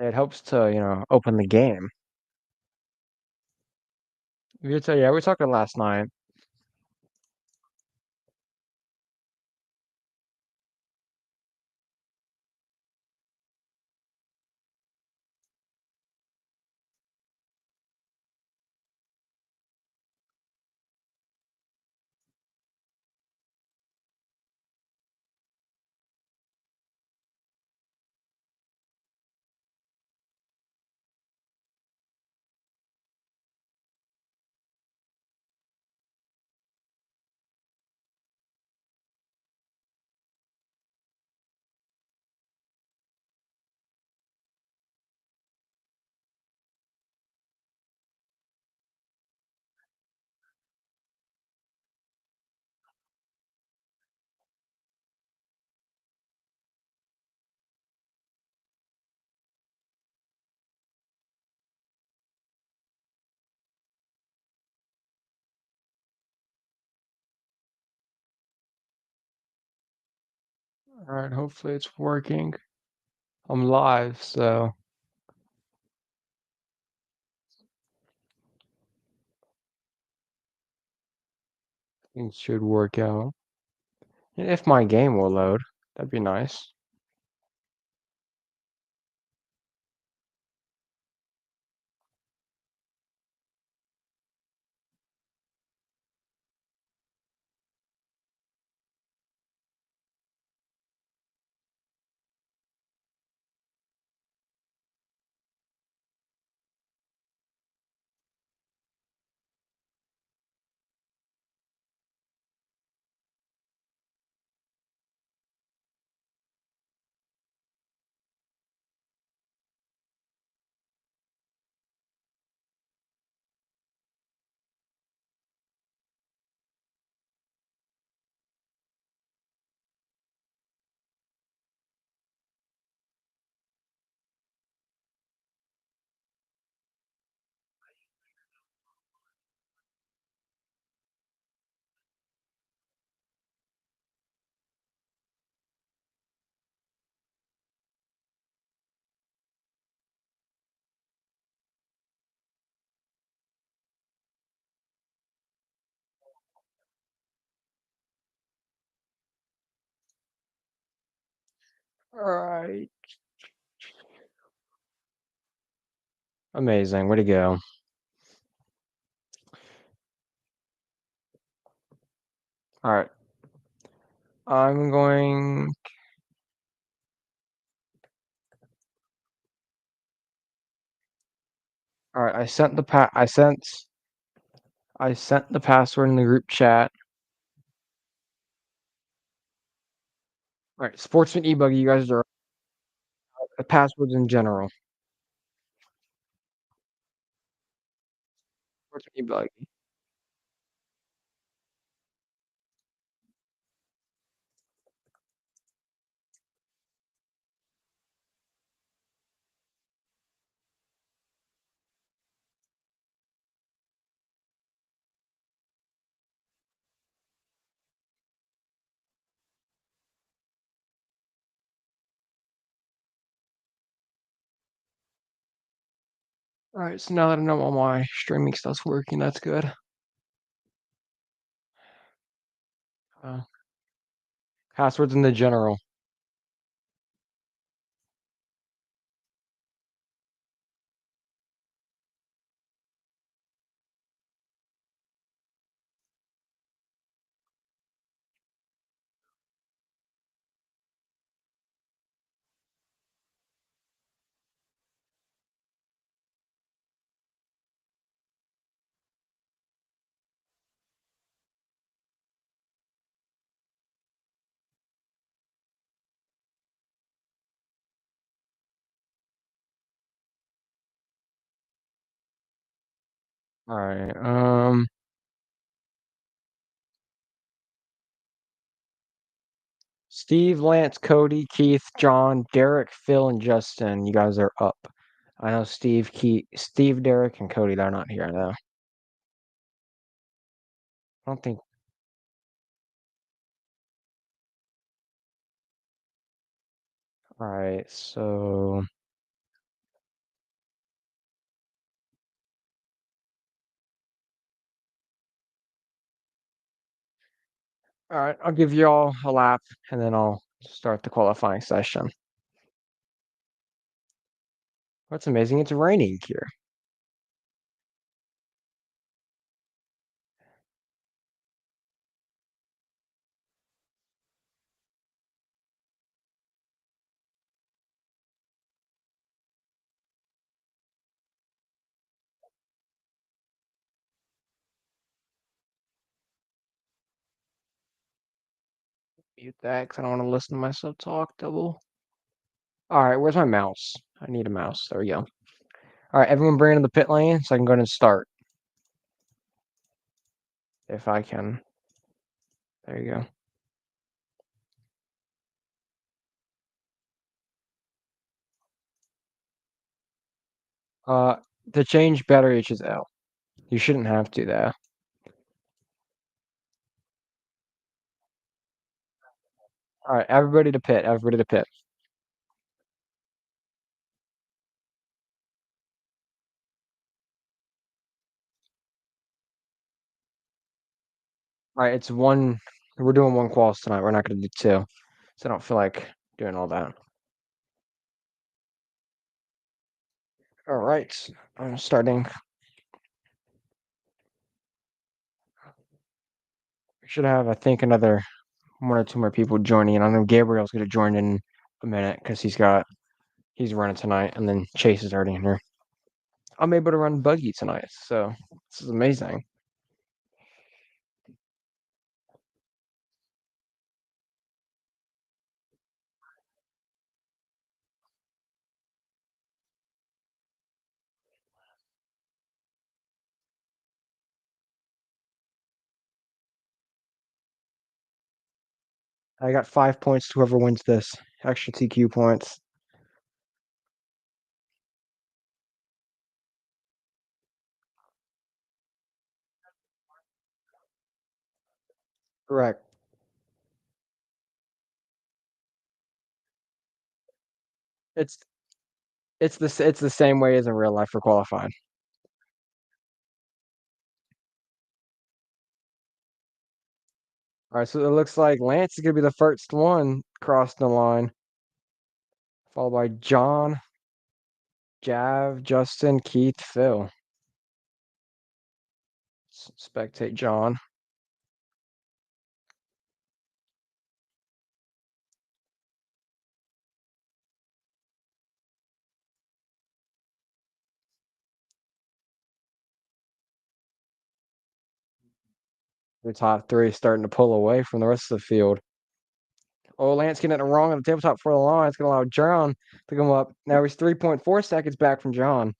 It helps to, open the game. Yeah, we were talking last night. All right, hopefully it's working. I'm live, so it should work out. If my game will load, that'd be nice. All right. Amazing. Way to go. All right. I'm going. All right. I sent the password in the group chat. All right. Sportsman e-buggy, you guys are the passwords in general. Sportsman e-buggy. All right. So now that I know all my streaming stuff's working, that's good. Uh, Passwords in the general. All right. Steve, Lance, Cody, Keith, John, Derek, Phil, and Justin. You guys are up. I know Steve, Derek, and Cody. They're not here though. I don't think. All right. So All right, I'll give you all a lap, and then I'll start the qualifying session. What's amazing? It's raining here. Mute that because I don't want to listen to myself talk double. All right, where's my mouse? I need a mouse. There we go. All right, everyone bring it in the pit lane so I can go ahead and start. If I can. There you go. To change battery H is L. You shouldn't have to though. All right, everybody to pit. Everybody to pit. All right, it's one. We're doing one quals tonight. We're not going to do two, so I don't feel like doing all that. All right, I'm starting. We should have, I think, another one or two more people joining. And I know Gabriel's going to join in a minute because he's running tonight, and then Chase is already in here. I'm able to run buggy tonight, so this is amazing. I got 5 points to whoever wins this. Extra TQ points. Correct. It's it's the same way as in real life for qualifying. All right, so it looks like Lance is gonna be the first one crossed the line, followed by John, Jav, Justin, Keith, Phil. Spectate John. The top three starting to pull away from the rest of the field. Oh, Lance getting it wrong on the tabletop for the line. It's gonna allow John to come up. Now he's 3.4 seconds back from John.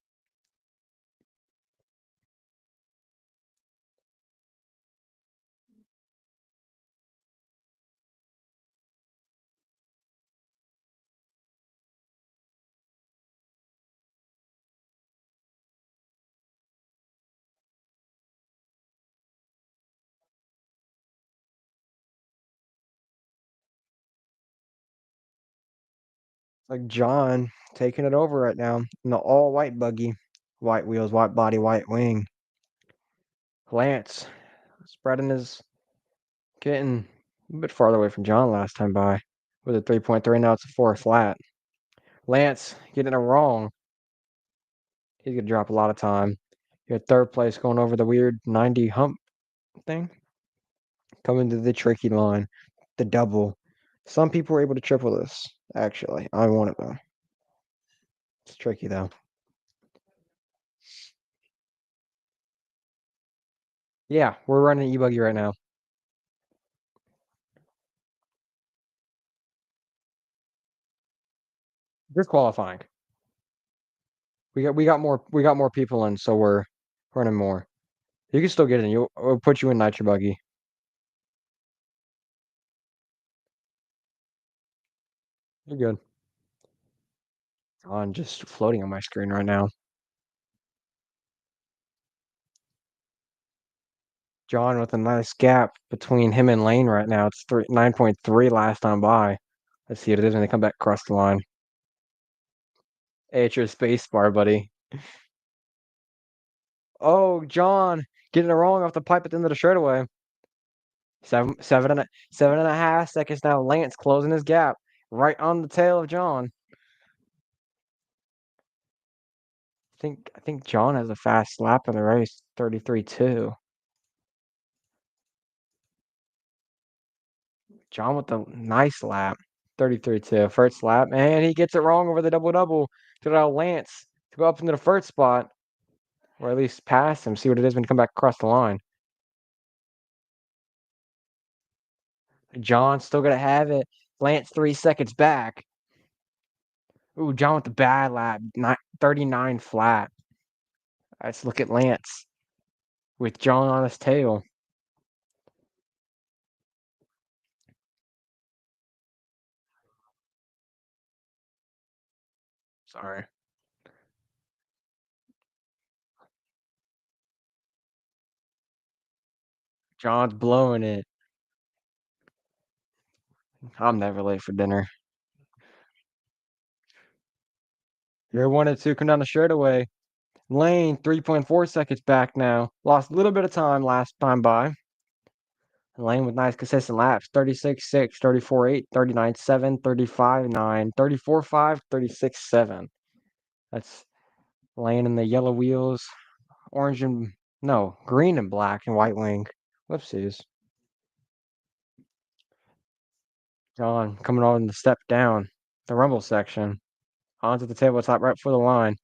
It's like John taking it over right now in the all white buggy. White wheels, white body, white wing. Lance spreading his getting a bit farther away from John last time by with a 3.3. Now it's a 4 flat. Lance getting it wrong. He's gonna drop a lot of time. You had third place going over the weird 90 hump thing. Coming to the tricky line, the double. Some people were able to triple this. Actually, I want it though. It's tricky though. Yeah, we're running e-buggy right now. Just qualifying. We got more people in, so we're running more. You can still get in. We'll put you in nitro buggy. You're good. I'm just floating on my screen right now. John with a nice gap between him and Lane right now. It's 9.3 last time by. Let's see what it is when they come back across the line. Hey, it's your space bar, buddy. Oh, John getting it wrong off the pipe at the end of the straightaway. 7.5 seconds now. Lance closing his gap right on the tail of John. I think John has a fast lap in the race, 33.2. John with a nice lap, 33.2. First lap, and he gets it wrong over the double to allow Lance to go up into the first spot, or at least pass him, see what it is when you come back across the line. John's still gonna have it. Lance 3 seconds back. Ooh, John with the bad lap, 39 flat. Let's look at Lance with John on his tail. Sorry. John's blowing it. I'm never late for dinner. You're 1 and 2 come down the straightaway. Lane 3.4 seconds back now. Lost a little bit of time last time by. Lane with nice consistent laps. 36.6, 34.8, 39.7, 35.9, 34.5, 36.7. That's Lane in the yellow wheels. Orange and no, green and black and white wing. Whoopsies. John coming on the step down. The rumble section. Onto the tabletop right for the line.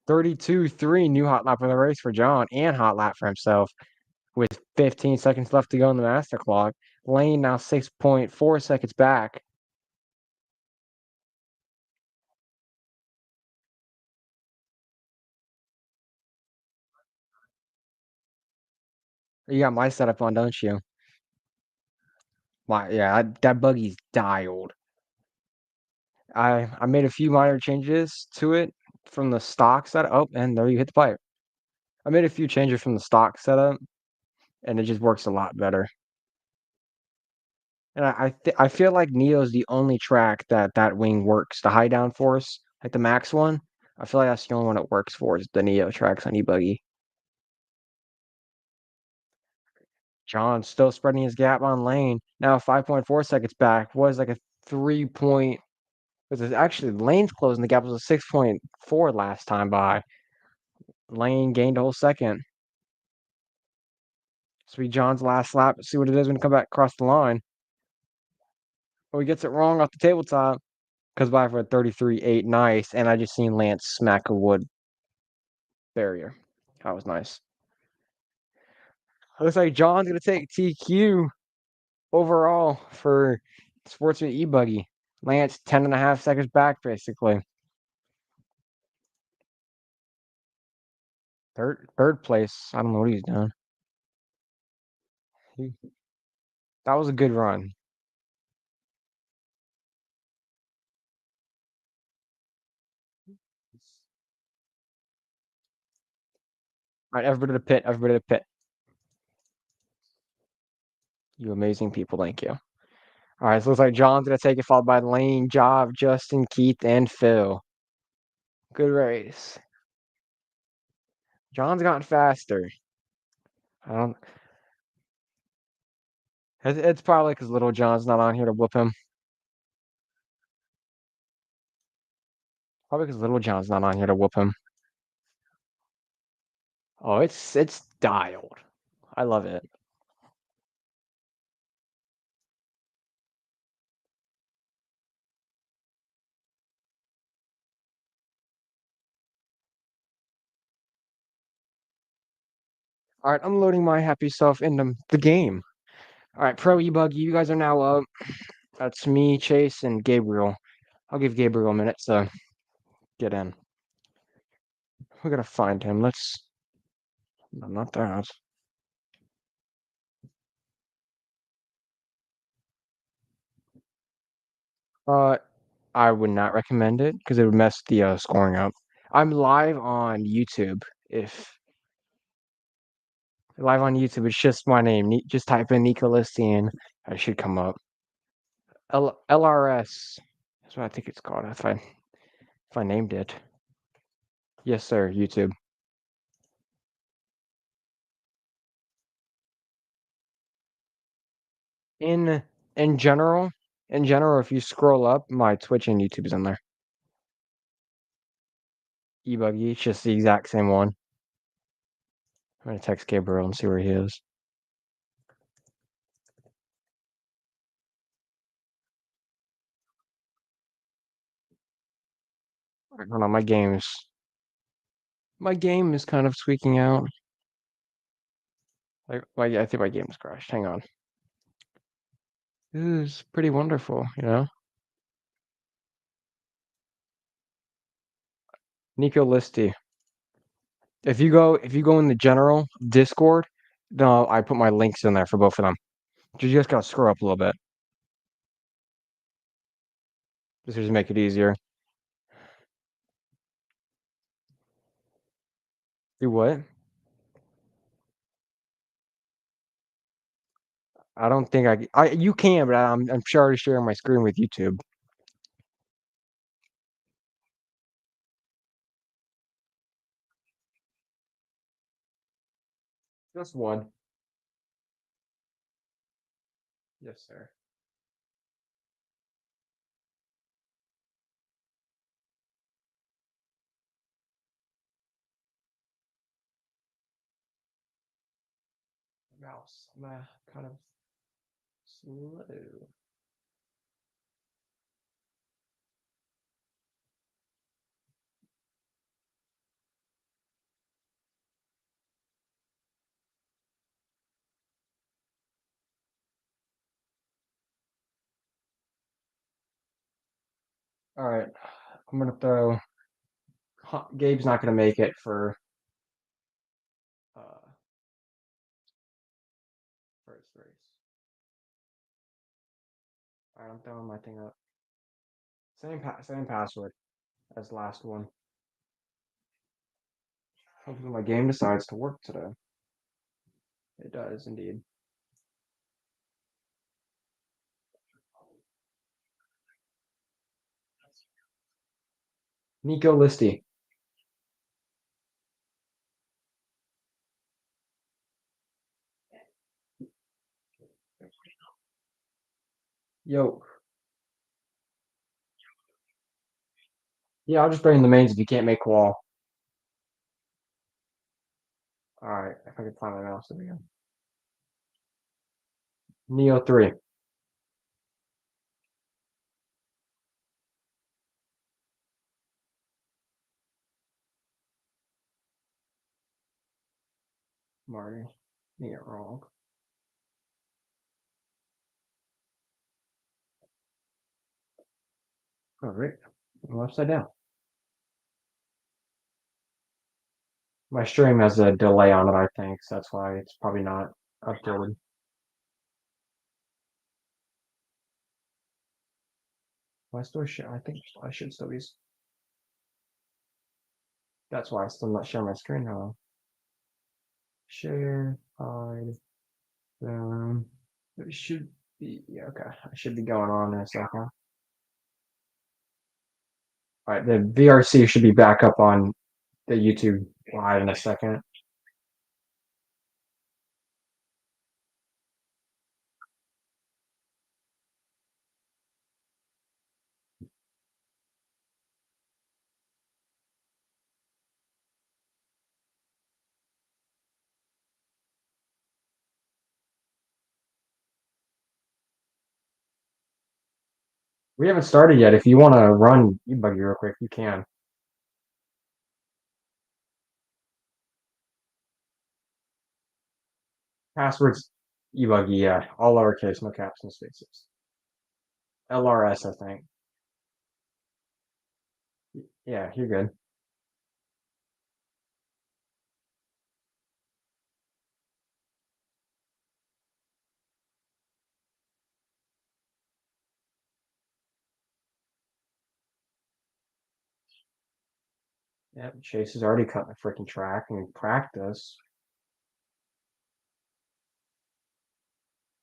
32.3 new hot lap of the race for John and hot lap for himself with 15 seconds left to go in the master clock. Lane now 6.4 seconds back. You got my setup on, don't you? Yeah, that buggy's dialed. I made a few minor changes to it from the stock setup. Oh, and there you hit the pipe. I made a few changes from the stock setup, and it just works a lot better. And I feel like Neo's the only track that wing works. The high downforce, like the max one, I feel like that's the only one it works for is the Neo tracks on e-buggy. John still spreading his gap on Lane. Now 5.4 seconds back. Was like a 3 point. Was it actually Lane's closing the gap was a 6.4 last time by. Lane gained a whole second. This will be John's last lap. See what it is when he come back across the line. Oh, he gets it wrong off the tabletop. Comes by for a 33.8. Nice. And I just seen Lance smack a wood barrier. That was nice. Looks like John's gonna take TQ overall for Sportsman e-buggy. Lance 10.5 seconds back, basically. Third place. I don't know what he's doing. That was a good run. All right, everybody to the pit. Everybody to the pit. You amazing people. Thank you. All right, so it looks like John's gonna take it, followed by Lane, Job, Justin, Keith, and Phil. Good race. John's gotten faster. I don't. It's probably because Little John's not on here to whoop him. Probably because Little John's not on here to whoop him. Oh, it's dialed. I love it. All right, I'm loading my happy self into the game. All right, Pro E-Bug, you guys are now up. That's me, Chase, and Gabriel. I'll give Gabriel a minute to get in. We gotta find him. Let's. No, not that. Uh, I would not recommend it because it would mess the scoring up. I'm live on YouTube. If live on YouTube, it's just my name. Just type in Nico Listian. I should come up. LRS. That's what I think it's called. If I named it. Yes, sir. YouTube. In in general, in general, if you scroll up, my Twitch and YouTube is in there. Ebuggy, it's just the exact same one. I'm gonna text Gabriel and see where he is. Hold on, my game is kind of squeaking out. I think my game's crashed. Hang on. This is pretty wonderful, you know. Nico Listy. If you go in the general Discord, no, I put my links in there for both of them. You just gotta scroll up a little bit. Just to make it easier. Do what? I don't think you can, but I'm sure already sharing my screen with YouTube. Just one. Yes, sir. Mouse. I'm kind of slow. All right, I'm gonna throw. Gabe's not gonna make it for uh first race. All right, I'm throwing my thing up. Same password as last one. Hopefully my game decides to work today. It does indeed. Nico Listy. Yo. Yeah, I'll just bring in the mains if you can't make wall. All right, if I can find my mouse again. Neo-3. Marty. You get wrong. All right. I'm upside down. My stream has a delay on it, I think, so that's why it's probably not updated. Why still share? I think I should still be. That's why I still not share my screen now. Share, hide, it should be, yeah, okay. I should be going on in a second. All right, the VRC should be back up on the YouTube live in a second. We haven't started yet. If you want to run Ebuggy real quick, you can. Passwords Ebuggy, yeah. All lowercase, no caps, no spaces. LRS, I think. Yeah, you're good. Yeah, Chase has already cut the freaking track in practice.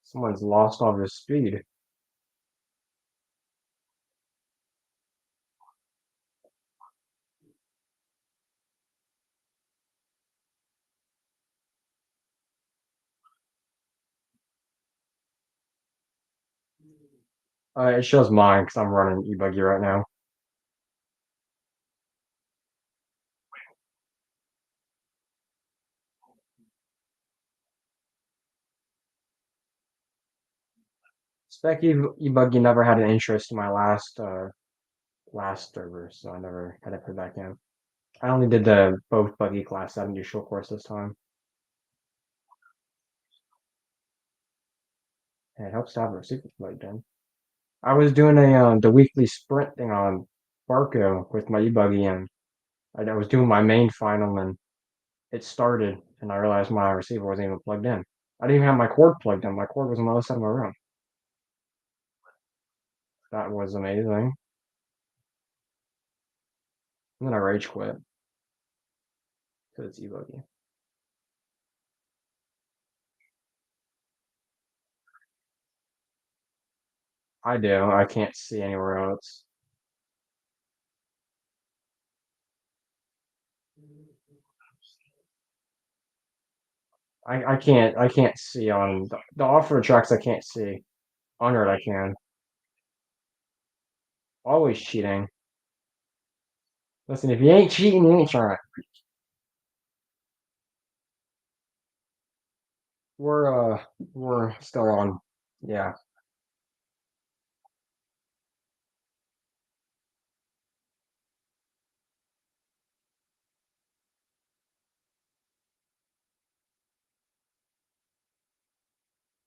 Someone's lost all their speed. It shows mine because I'm running e-buggy right now. Spec e-buggy never had an interest in my last server, so I never had to put it back in. I only did the both buggy class. I didn't do short course this time. And it helps to have a super plugged in. I was doing the weekly sprint thing on Barco with my e-buggy, and I was doing my main final, and it started, and I realized my receiver wasn't even plugged in. I didn't even have my cord plugged in. My cord was on the other side of my room. That was amazing. And then I rage quit because it's e-buggy. I do. I can't see anywhere else. I can't see on the off-road tracks. I can't see. On road I can. Always cheating. Listen, if you ain't cheating, you ain't trying. We're uh we're still on. Yeah.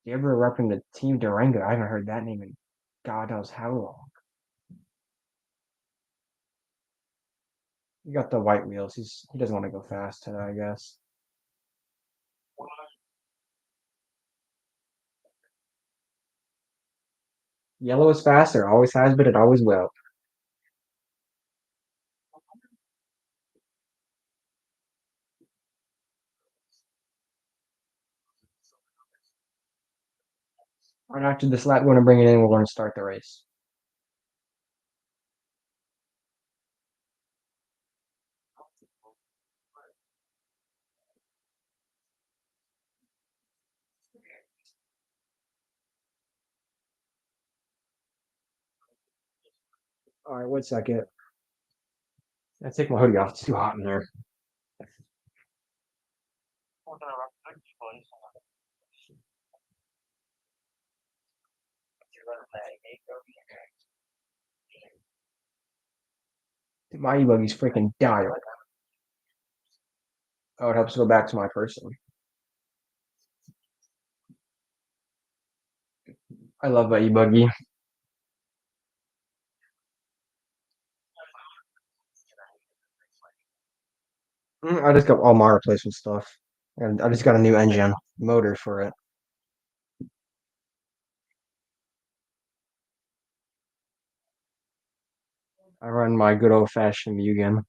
You ever repping the Team Durango? I haven't heard that name in God knows how long. You got the white wheels. He doesn't want to go fast today, I guess. Yellow is faster. Always has been. It always will. And after this lap, we're gonna bring it in. We're gonna start the race. All right, 1 second. I take my hoodie off. It's too hot in there. My e-buggy's freaking dialed. Oh, it helps go back to my person. I love my e-buggy. I just got all my replacement stuff, and I just got a new engine motor for it. I run my good old fashioned Mugen.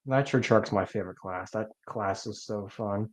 Nitro Truck's my favorite class. That class is so fun.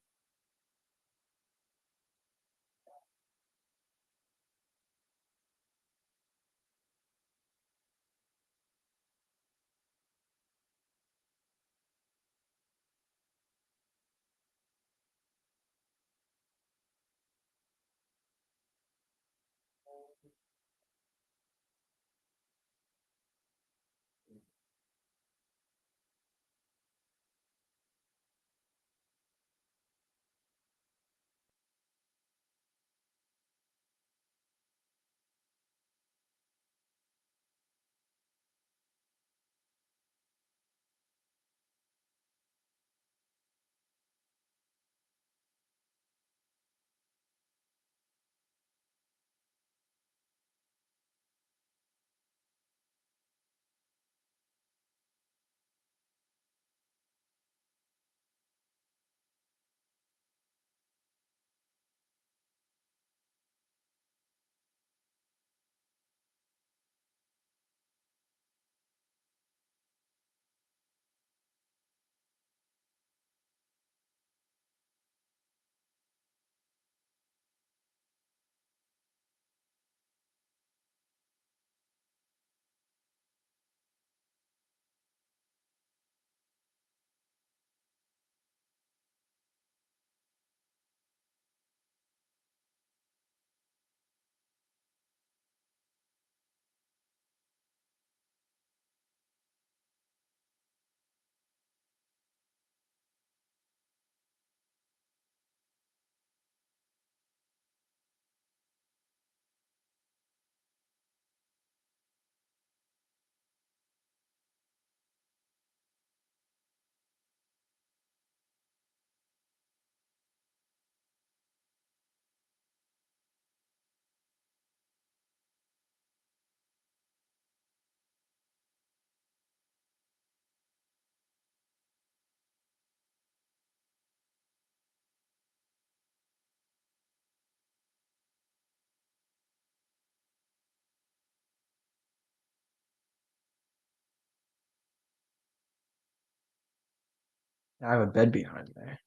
I have a bed behind there.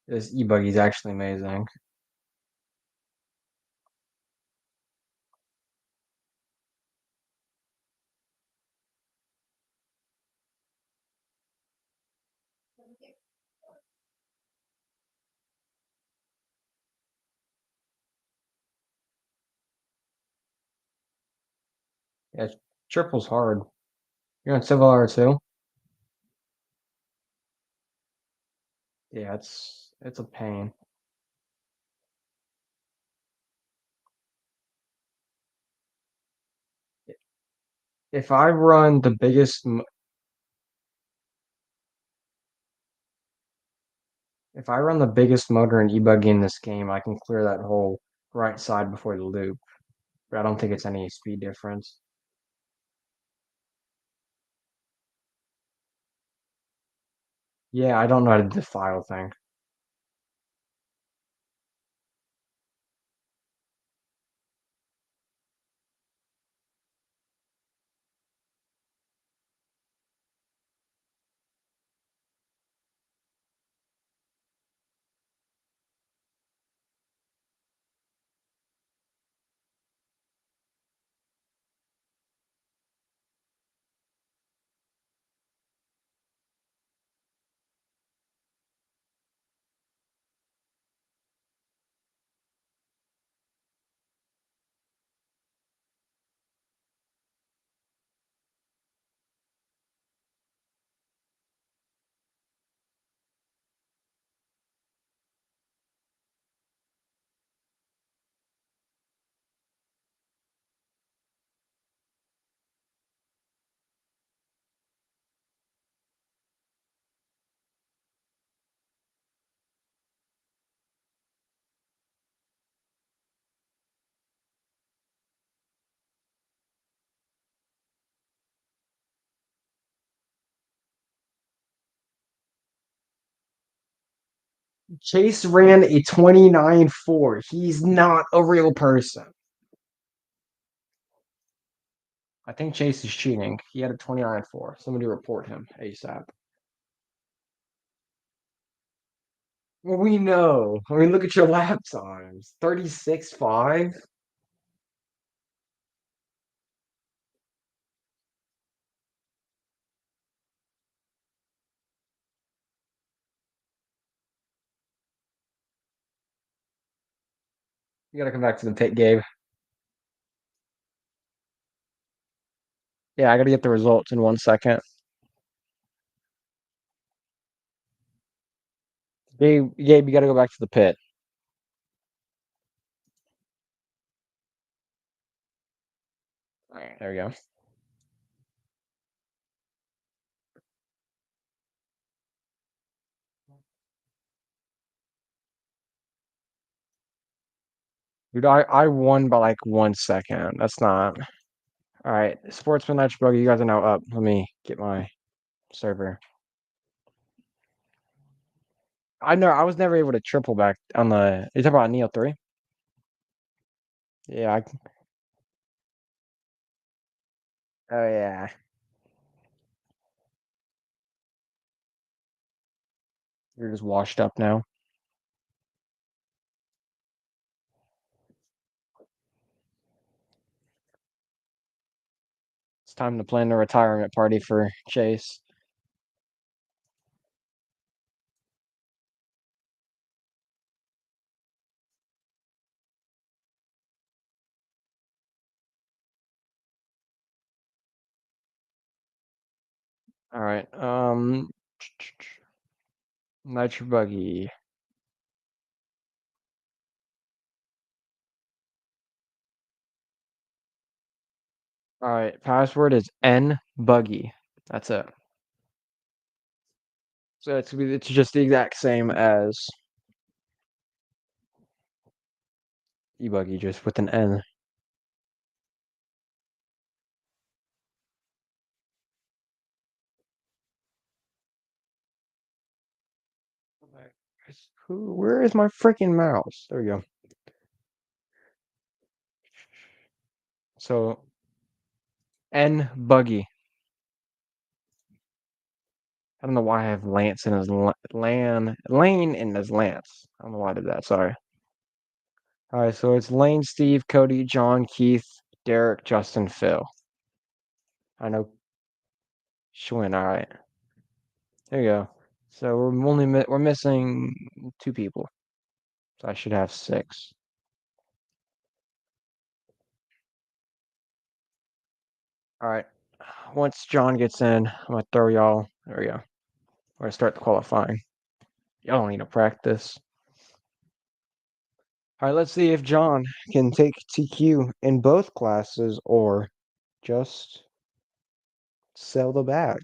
This e-buggy is actually amazing. Yeah, triple's hard. You're on Civil R2? Yeah, it's a pain. If I run the biggest, if I run the biggest motor in e-buggy in this game, I can clear that whole right side before the loop. But I don't think it's any speed difference. Yeah, I don't know how to do the file thing. Chase ran a 29.4. He's not a real person. I think Chase is cheating. He had a 29.4. Somebody report him ASAP. Well, we know. I mean, look at your lap times. 36.5. You gotta come back to the pit, Gabe. Yeah, I gotta get the results in 1 second. Gabe, you gotta go back to the pit. All right, there we go. Dude, I won by like 1 second. That's not. All right, Sportsman Nitro Buggy, you guys are now up. Let me get my server. I was never able to triple back on the. You talking about Neo-3? Yeah. Oh yeah. You're just washed up now. It's time to plan the retirement party for Chase. All right. Nitro Buggy. All right. Password is N Buggy. That's it. So it's just the exact same as eBuggy, just with an N. Where is my freaking mouse? There we go. So N Buggy. I don't know why I have Lance in his Lane in his Lance. I don't know why I did that. Sorry. All right, so it's Lane, Steve, Cody, John, Keith, Derek, Justin, Phil. I know Schwinn. All right, there you go. So we're missing 2 people. So I should have 6. All right. Once John gets in, I'm gonna throw y'all. There we go. We're gonna start the qualifying. Y'all don't need to practice. All right, let's see if John can take TQ in both classes or just sell the bag.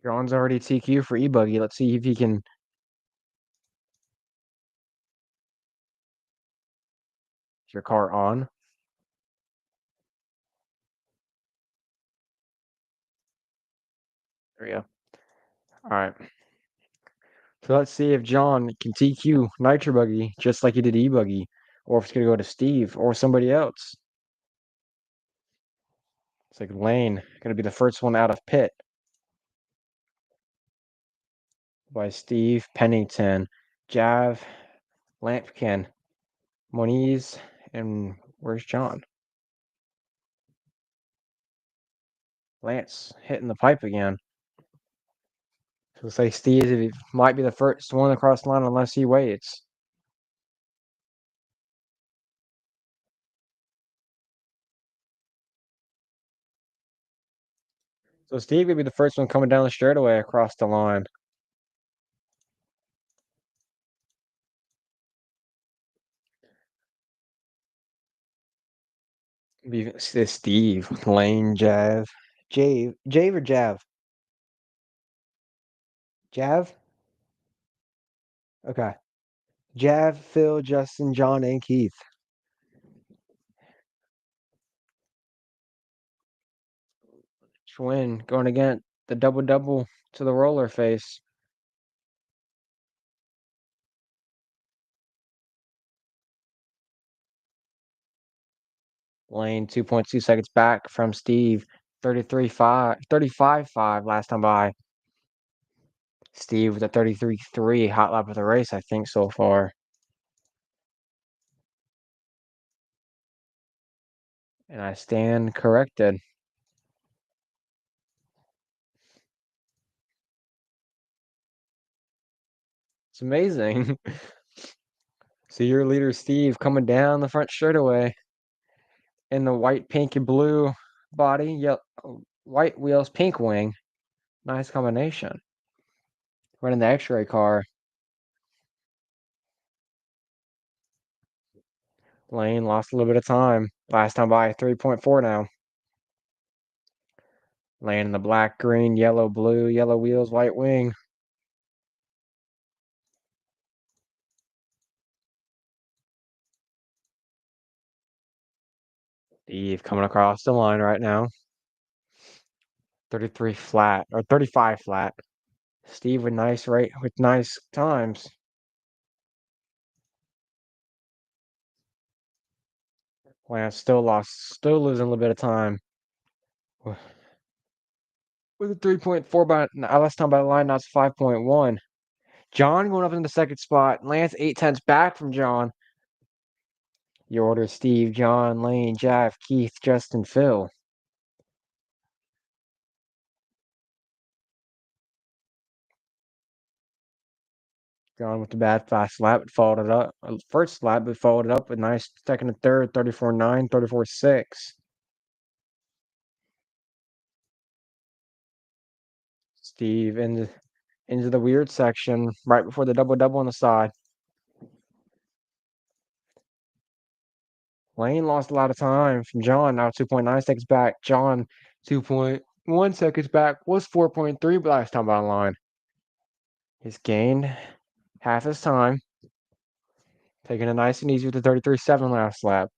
John's already TQ for e-buggy. Let's see if he can. Is your car on? There we go. All right. So let's see if John can TQ Nitro Buggy just like he did e-buggy, or if it's gonna go to Steve or somebody else. It's like Lane gonna be the first one out of pit by Steve, Pennington, Jav, Lampkin, Moniz, and where's John? Lance hitting the pipe again. So it's like Steve might be the first one across the line unless he waits. So Steve could be the first one coming down the straightaway across the line. Be Steve, Lane, Jave or Jav? Jav? Okay. Jav, Phil, Justin, John, and Keith. Schwinn going against the double to the roller face. Lane 2.2 seconds back from Steve. 35.5 last time by. Steve with a 33.3 hot lap of the race, I think, so far. And I stand corrected. It's amazing. So your leader, Steve, coming down the front straightaway in the white, pink, and blue body, white wheels, pink wing. Nice combination. Running the X-ray car. Lane lost a little bit of time. Last time by 3.4 now. Lane in the black, green, yellow, blue, yellow wheels, white wing. Steve coming across the line right now. 33 flat or 35 flat. Steve with nice times. Lance still losing a little bit of time. With a 3.4 by last time by the line, now it's 5.1. John going up in the second spot. Lance 8/10 back from John. Your order: Steve, John, Lane, Jav, Keith, Justin, Phil. John with the bad fast lap, but followed it up. First lap, but followed it up with nice second and third, 34.9, 34.6. Steve into the weird section right before the double on the side. Lane lost a lot of time from John, now 2.9 seconds back. John 2.1 seconds back, was 4.3 last time by the line. He's gained half his time, taking it nice and easy with the 33.7 last lap.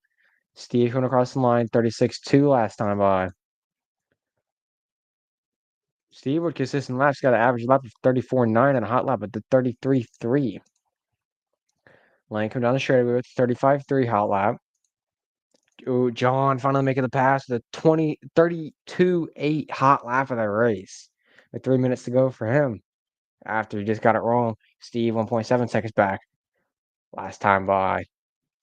Steve going across the line, 36.2 last time by. Steve with consistent laps got an average lap of 34.9 and a hot lap at the 33.3. Lane come down the straightaway with 35.3 hot lap. Ooh, John finally making the pass. The 32-8 hot lap of the race. With 3 minutes to go for him. After he just got it wrong. Steve 1.7 seconds back. Last time by.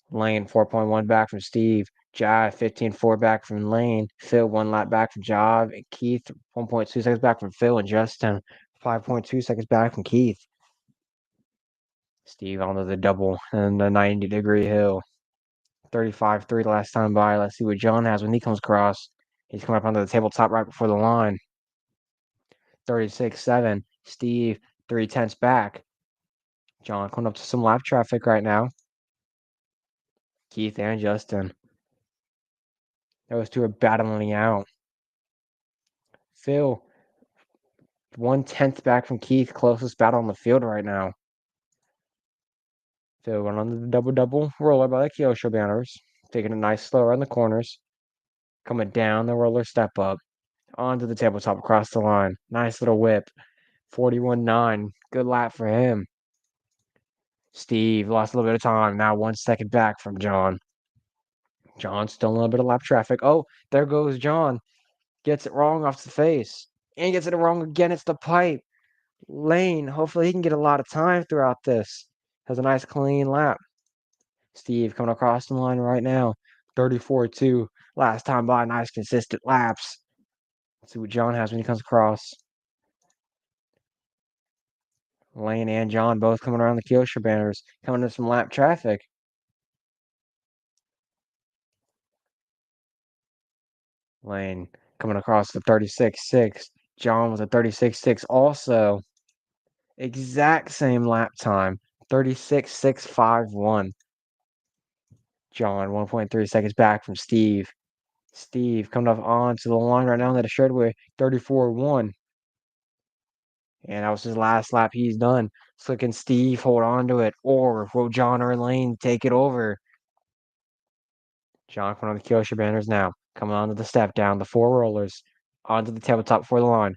Lane 4.1 back from Steve. Jive 15.4 back from Lane. Phil 1 lap back from Jive. And Keith 1.2 seconds back from Phil. And Justin 5.2 seconds back from Keith. Steve onto the double and the 90-degree hill. 35-3 last time by. Let's see what John has when he comes across. He's coming up onto the tabletop right before the line. 36-7. Steve 3/10 back. John coming up to some lap traffic right now. Keith and Justin. Those two are battling out. Phil 1/10 back from Keith. Closest battle on the field right now. Phil going on the double roller by the Kyosho banners. Taking a nice slow around the corners. Coming down the roller step up. Onto the tabletop across the line. Nice little whip. 41-9. Good lap for him. Steve lost a little bit of time. Now 1 second back from John. John still a little bit of lap traffic. Oh, there goes John. Gets it wrong off the face. And gets it wrong again. It's the pipe. Lane, hopefully he can get a lot of time throughout this. Has a nice clean lap. Steve coming across the line right now. 34-2. Last time by, nice consistent laps. Let's see what John has when he comes across. Lane and John both coming around the Kyosho banners. Coming to some lap traffic. Lane coming across the 36-6. John was a 36-6 also. Exact same lap time. 36-6-5-1. John 1.3 seconds back from Steve. Steve coming up onto the line right now that a straightaway 34-1. And that was his last lap he's done. So can Steve hold on to it? Or will John or Lane take it over? John coming on the Kyosho banners now. Coming onto the step down, the 4 rollers. Onto the tabletop for the line.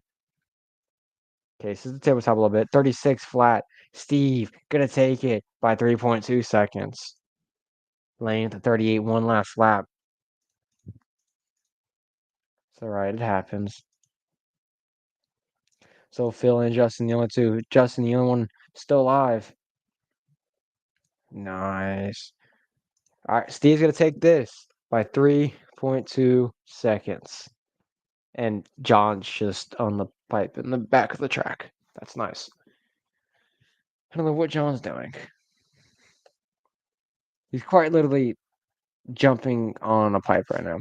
Cases the tabletop a little bit. 36 flat. Steve gonna take it by 3.2 seconds. Lane at the 38, 1 last lap. It's alright, it happens. So Phil and Justin, the only two. Justin, the only one still alive. Nice. All right, Steve's gonna take this by 3.2 seconds. And John's just on the pipe in the back of the track. That's nice. I don't know what John's doing. He's quite literally jumping on a pipe right now.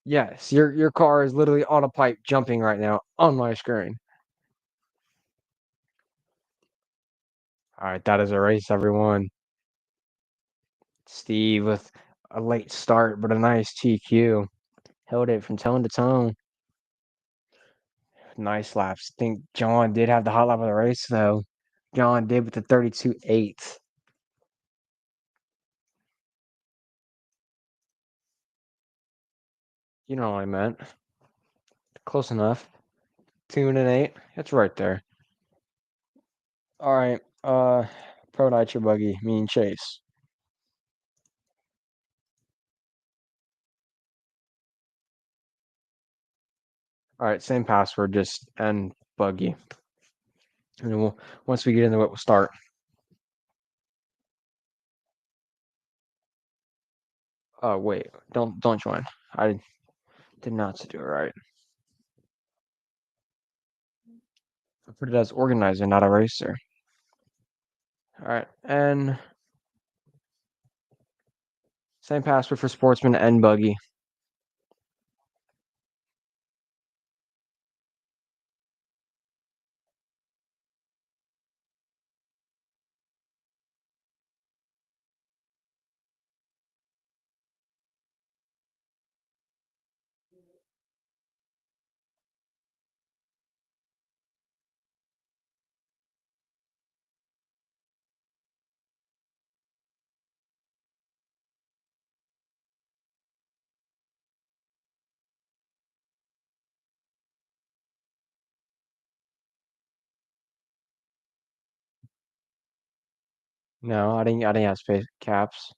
Yes, your car is literally on a pipe jumping right now on my screen. All right, that is a race, everyone. Steve with a late start, but a nice TQ. Held it from tone to tone. Nice laps. I think John did have the hot lap of the race, though. John did with the 32-8. You know what I meant. Close enough. 2 and 8. It's right there. All right. Pro Nitro Buggy, me and Chase. All right, same password, just and Buggy. And then once we get into it, we'll start. Oh wait, don't join. I did not do it right. I put it as organizer, not a racer. All right, and same password for Sportsman and Buggy. No, I didn't have space caps.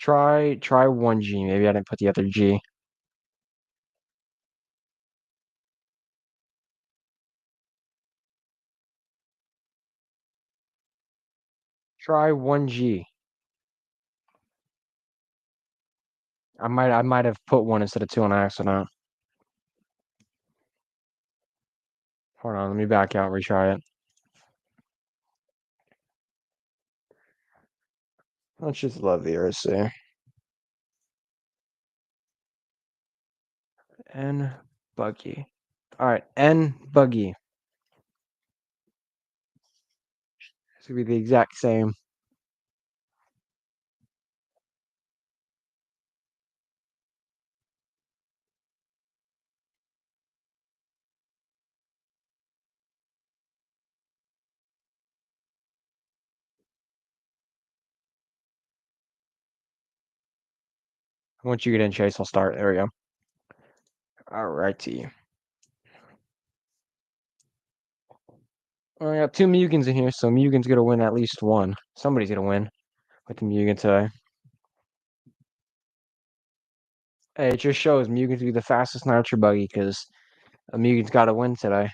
Try 1G. Maybe I didn't put the other G. Try 1G. I might have put one instead of two on accident. Hold on, let me back out, retry it. Let's just love the RC. N buggy. Alright, N buggy. It's gonna be the exact same. Once you get in chase, I'll start. There we go. Alrighty. I got two Mugans in here, so Mugan's gonna win at least one. Somebody's gonna win with the Mugen today. Hey, it just shows Mugan's gonna be the fastest nitro buggy because a Mugan's got to win today.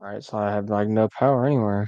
Alright, so I have like no power anywhere.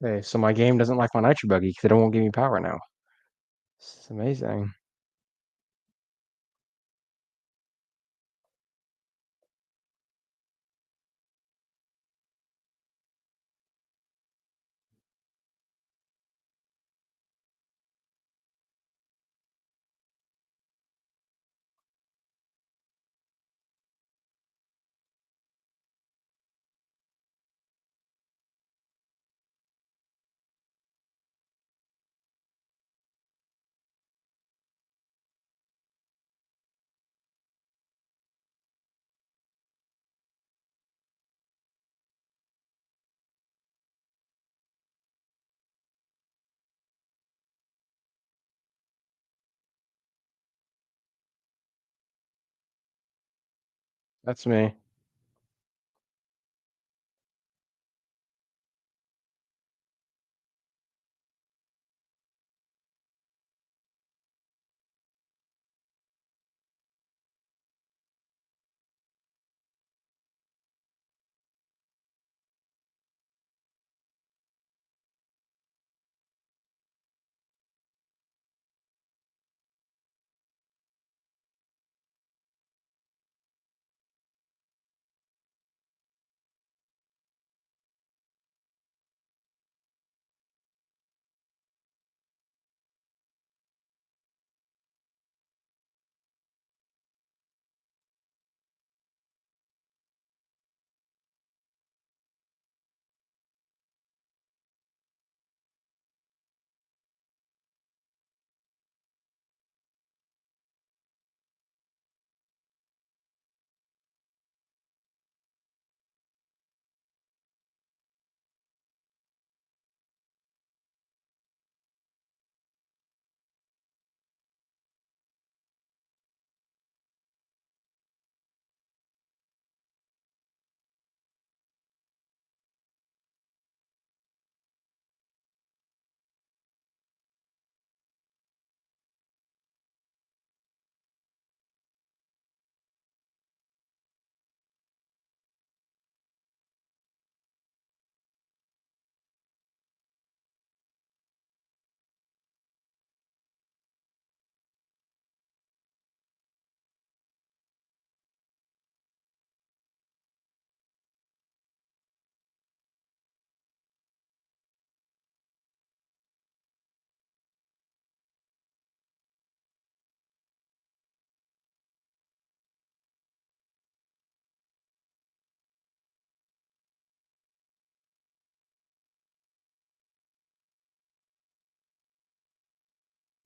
Okay, so my game doesn't like my nitro buggy because it won't give me power now. It's amazing. That's me.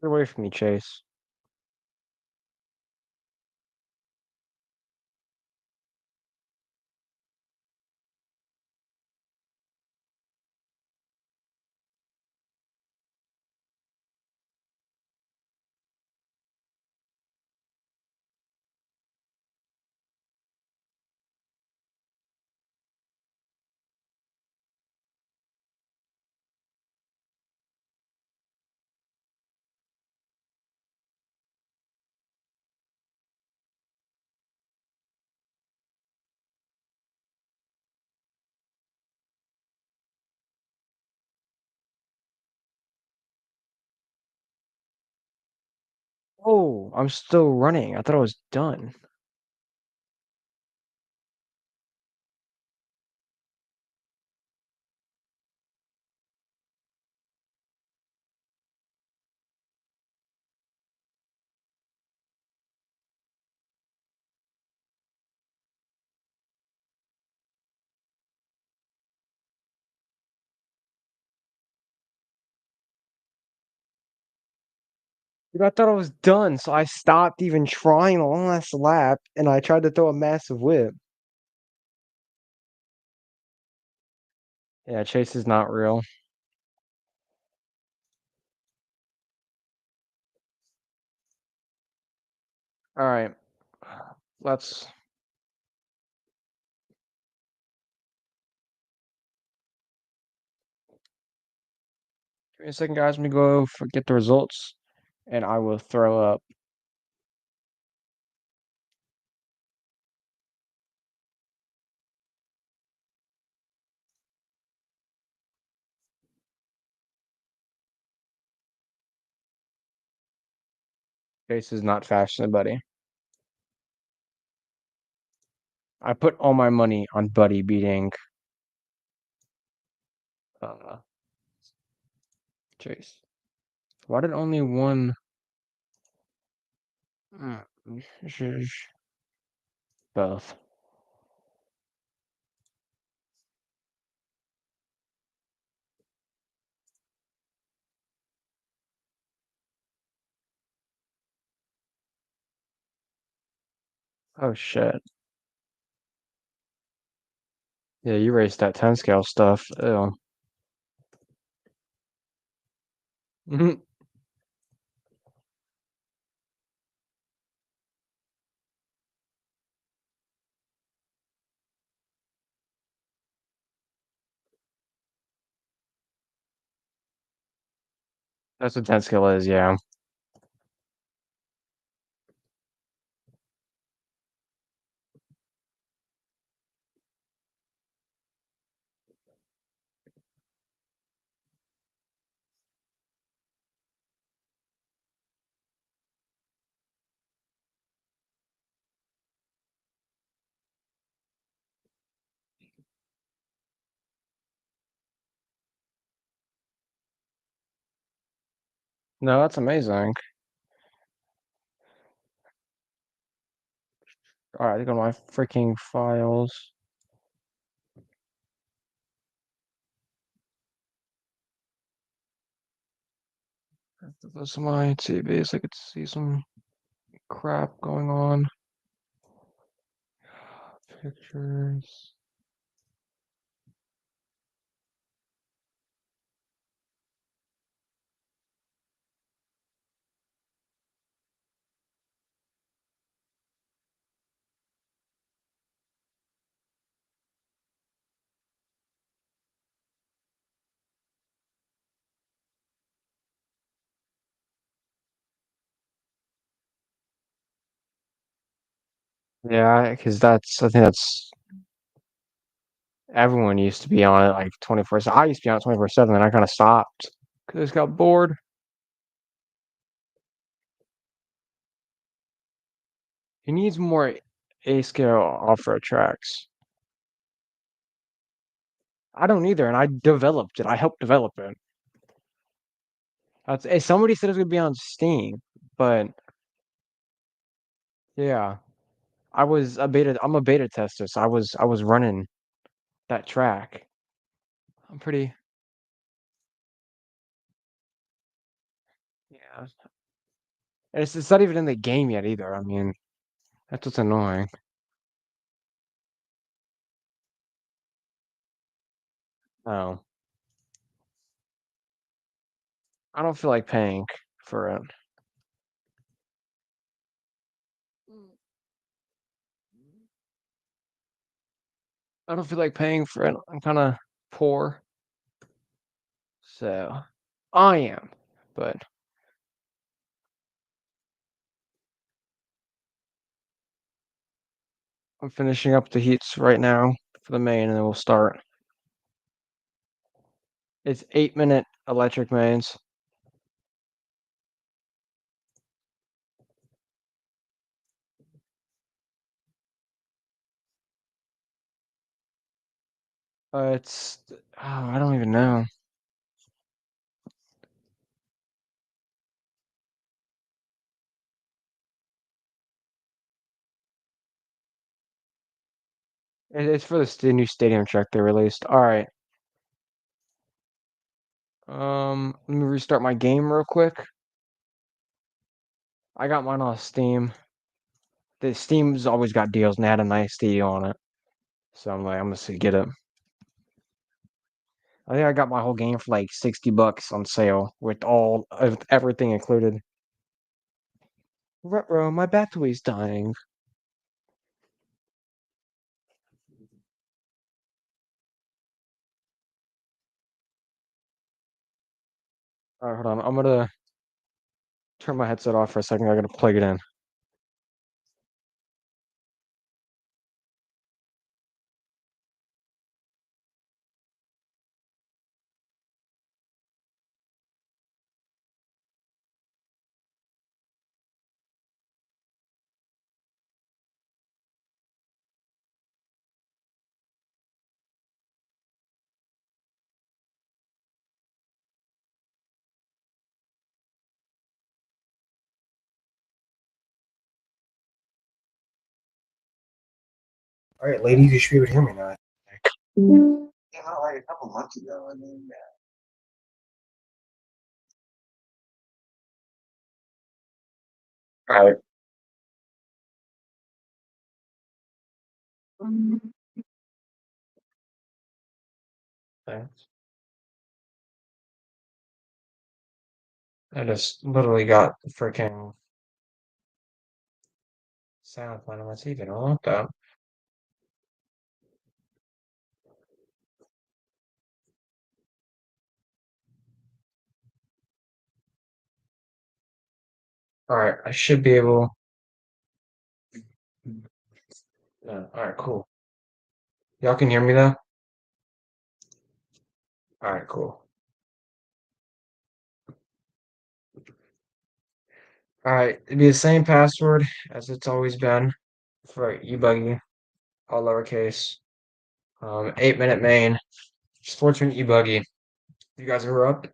Get away from me, Chase. Oh, I'm still running. I thought I was done. Dude, I thought I was done, so I stopped even trying the last lap, and I tried to throw a massive whip. Yeah, Chase is not real. All right, let's give me a second, guys. Let me go get the results, and I will throw up. Chase is not faster than Buddy. I put all my money on Buddy beating uh, Chase. Why did only one? Mm, Both. Oh shit. Yeah, you raced that 10 scale stuff. Ew. That's what 10 scale is, yeah. No, that's amazing. All right, I go to my freaking files. Those are my TVs. I could see some crap going on. Pictures. Yeah, because I think that's everyone used to be on it like 24/7. I used to be on it 24/7, and I kind of stopped because I just got bored. He needs more A scale off-road tracks. I don't either, and I developed it. I helped develop it. Somebody said it was gonna be on Steam, but yeah, I'm a beta tester, so I was running that track. I'm pretty. Yeah. And it's not even in the game yet either. I mean, that's what's annoying. Oh, I don't feel like paying for it. I don't feel like paying for it. I'm kind of poor, so I am. But I'm finishing up the heats right now for the main, and then we'll start. It's 8-minute electric mains. It's I don't even know. It's for the new stadium track they released. All right. Let me restart my game real quick. I got mine on Steam. The Steam's always got deals, and they had a nice deal on it. So I'm like, I'm gonna see, get it. I think I got my whole game for like $60 on sale with with everything included. Retro, my battery's dying. All right, hold on. I'm gonna turn my headset off for a second. I gotta plug it in. All right, ladies, you should be able to hear me now. Yeah, not like a couple months ago. I mean, all right. Thanks. I just literally got the freaking sound plan on my TV. I don't want that. All right, I should be able. Yeah, all right, cool. Y'all can hear me though? All right, cool. All right, it'd be the same password as it's always been for ebuggy, all lowercase. 8-minute main, sportsman ebuggy. You guys are up?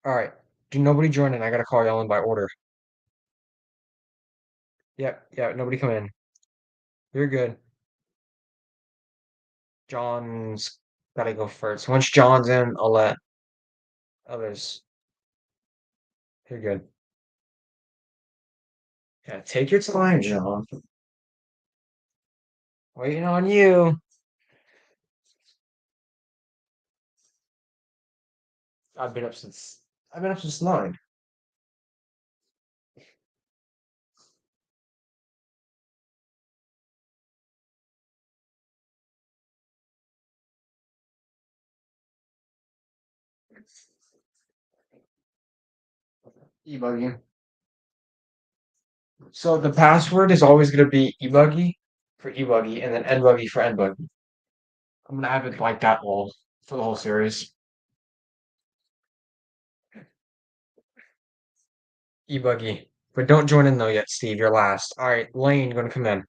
All right. Do nobody join in? I gotta call y'all in by order. Yep, yeah, nobody come in. You're good. John's gotta go first. Once John's in, I'll let others. You're good. Yeah, take your time, John. Waiting on you. I've been up since I've been up since 9. Ebuggy. So the password is always gonna be ebuggy for ebuggy and then nbuggy for nbuggy. I'm gonna have it like that all for the whole series. Ebuggy. But don't join in though yet, Steve. You're last. All right, Lane, you're gonna come in.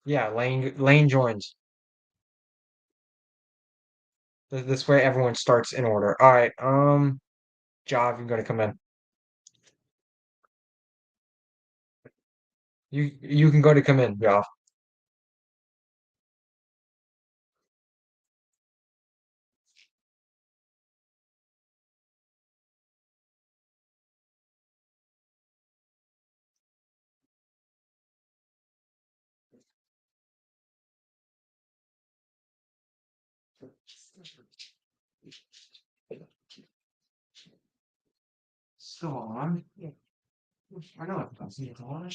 Yeah, Lane joins. This way everyone starts in order. All right, Jav, you're gonna come in. You can go to come in, y'all. Still on? I know it's on.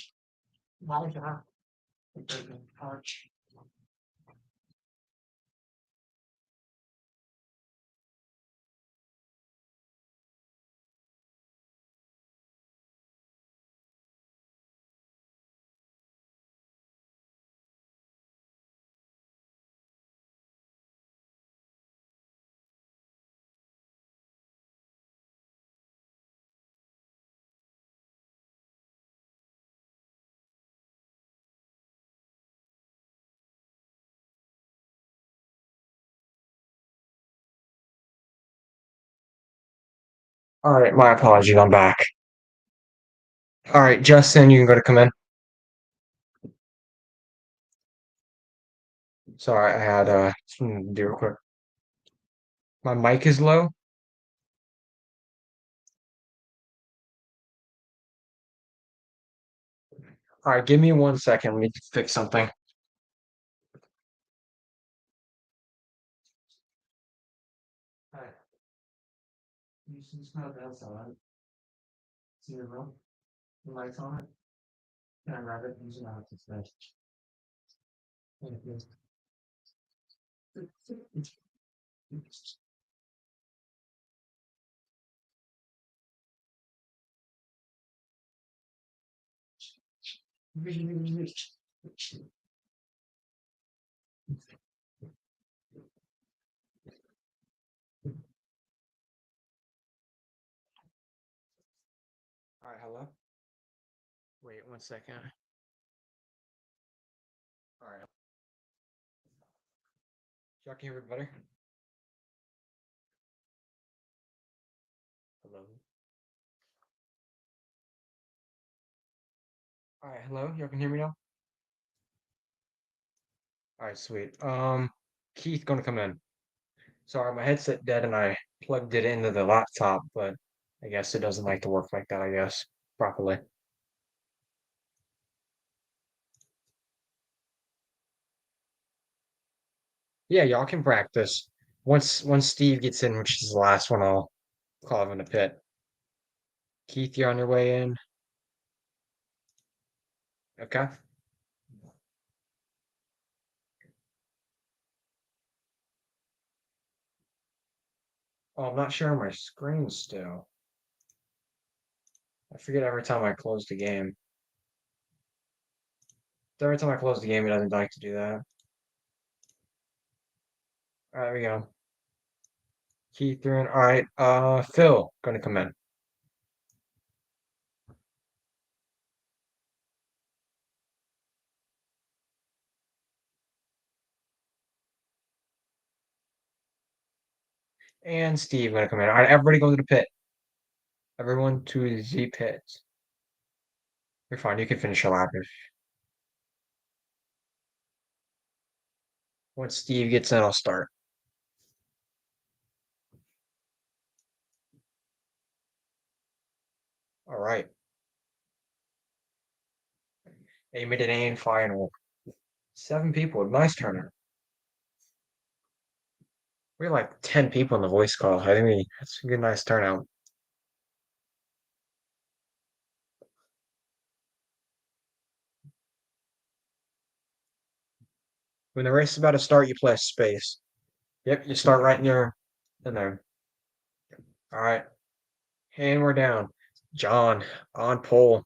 All right, my apologies. I'm back. All right, Justin, you can go to come in. Sorry, I had something to do real quick. My mic is low. All right, give me 1 second. Let me fix something. All right, you see smell the outside. See the room? The lights on it. Can I grab it? Use it out to finish. Thank you. All right, hello. Wait 1 second. All right. Y'all can hear me better? Hello. All right, hello. Y'all can hear me now? All right, sweet. Keith gonna come in. Sorry, my headset dead and I plugged it into the laptop, but I guess it doesn't like to work like that, I guess, properly. Yeah, y'all can practice. Once Steve gets in, which is the last one, I'll call him in the pit. Keith, you're on your way in. Okay. Oh, I'm not sharing my screen still. I forget every time I close the game. Every time I close the game, it doesn't like to do that. All right, there we go. Keith, you're in. All right. Phil, gonna come in. And Steve gonna come in. All right, everybody go to the pit. Everyone to the pit. You're fine. You can finish your lap if once Steve gets in, I'll start. All right. They made an A in final. 7 people. Nice turnout. We had like 10 people in the voice call. I think that's a good, nice turnout. When the race is about to start, you press space. Yep, you start right in there. All right. And we're down. John on pole.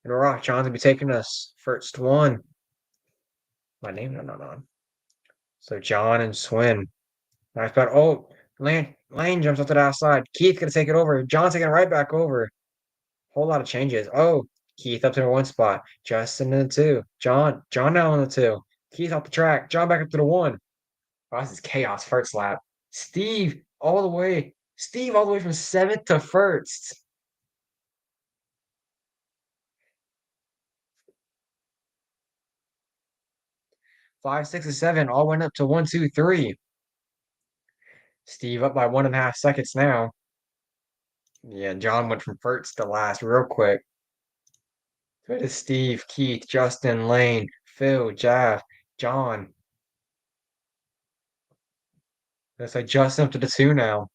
And we're off. John's gonna be taking us first one. My name not on. So John and Swin. Nice spot. Oh, Lane jumps up to the outside. Keith gonna take it over. John's taking it right back over. Whole lot of changes. Oh, Keith up to the one spot. Justin in the two. John now on the two. Keith off the track. John back up to the one. Oh, this is chaos first lap. Steve all the way. Steve all the way from seventh to first. 5, 6, and 7 all went up to 1, 2, 3. Steve up by 1.5 seconds now. Yeah, John went from first to last real quick. It is Steve, Keith, Justin, Lane, Phil, Jav, John. Looks like Justin up to the 2 now.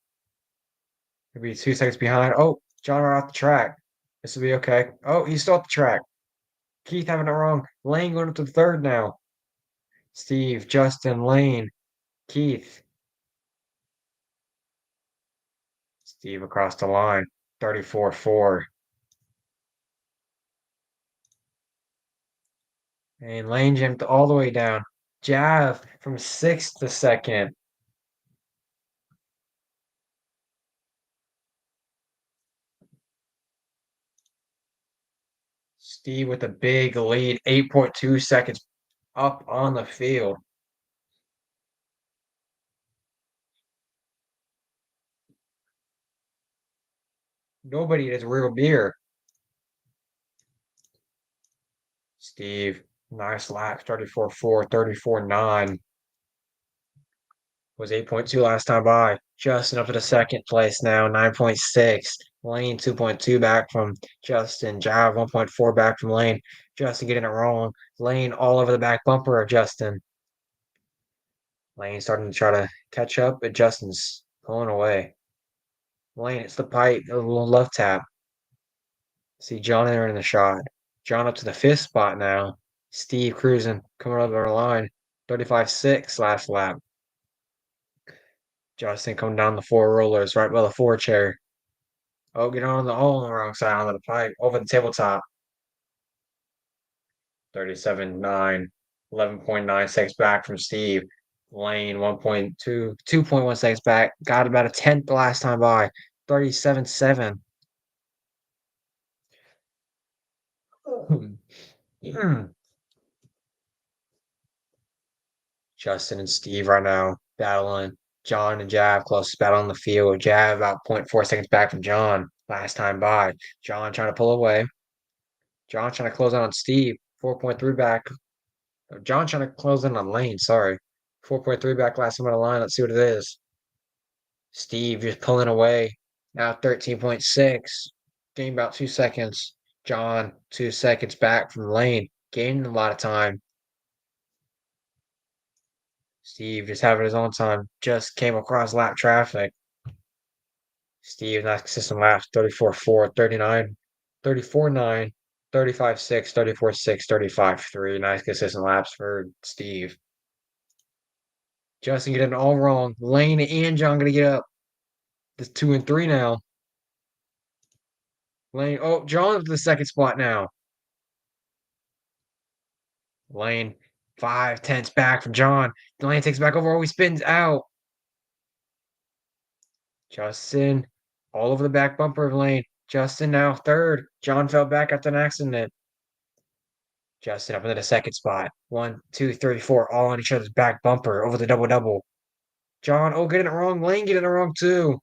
Maybe 2 seconds behind. Oh, John are off the track. This will be okay. Oh, he's still off the track. Keith having it wrong. Lane going up to the 3rd now. Steve, Justin, Lane, Keith. Steve across the line. 34-4. And Lane jumped all the way down. Jav from 6th to 2nd. Steve with a big lead, 8.2 seconds up on the field. Nobody has real beer. Steve, nice lap, 34-4, 34-9. Was 8.2 last time by. Justin up to the 2nd place now, 9.6. Lane 2.2 back from Justin. Jav 1.4 back from Lane. Justin getting it wrong. Lane all over the back bumper of Justin. Lane starting to try to catch up, but Justin's pulling away. Lane, it's the pipe, a little love tap. See John entering the shot. John up to the 5th spot now. Steve cruising, coming up the line. 35-6 last lap. Justin coming down the 4 rollers right by the 4 chair. Oh, get on the wrong side onto the pipe, over the tabletop. 37-9, 11.9 seconds back from Steve. Lane 1.2, 2.1 seconds back. Got about a 10th the last time by. 37-7. Justin and Steve right now battling. John and Jav closest battle on the field. Jav about 0.4 seconds back from John last time by. John trying to pull away. John trying to close in on Steve. 4.3 back. John trying to close in on Lane. Sorry. 4.3 back last time on the line. Let's see what it is. Steve just pulling away. Now 13.6. Gained about 2 seconds. John 2 seconds back from Lane. Gaining a lot of time. Steve just having his own time. Just came across lap traffic. Steve, nice consistent laps. 34-4, 39, 34-9, 35-6, 34-6, 35-3. Nice consistent laps for Steve. Justin getting it all wrong. Lane and John gonna get up. It's 2 and 3 now. Lane. Oh, John's the 2nd spot now. Lane 5/10 back from John. Lane takes back over. Oh, he spins out. Justin all over the back bumper of Lane. Justin now 3rd. John fell back after an accident. Justin up into the 2nd spot. 1, 2, 3, 4, all on each other's back bumper over the double. John, oh, getting it wrong. Lane getting it wrong too.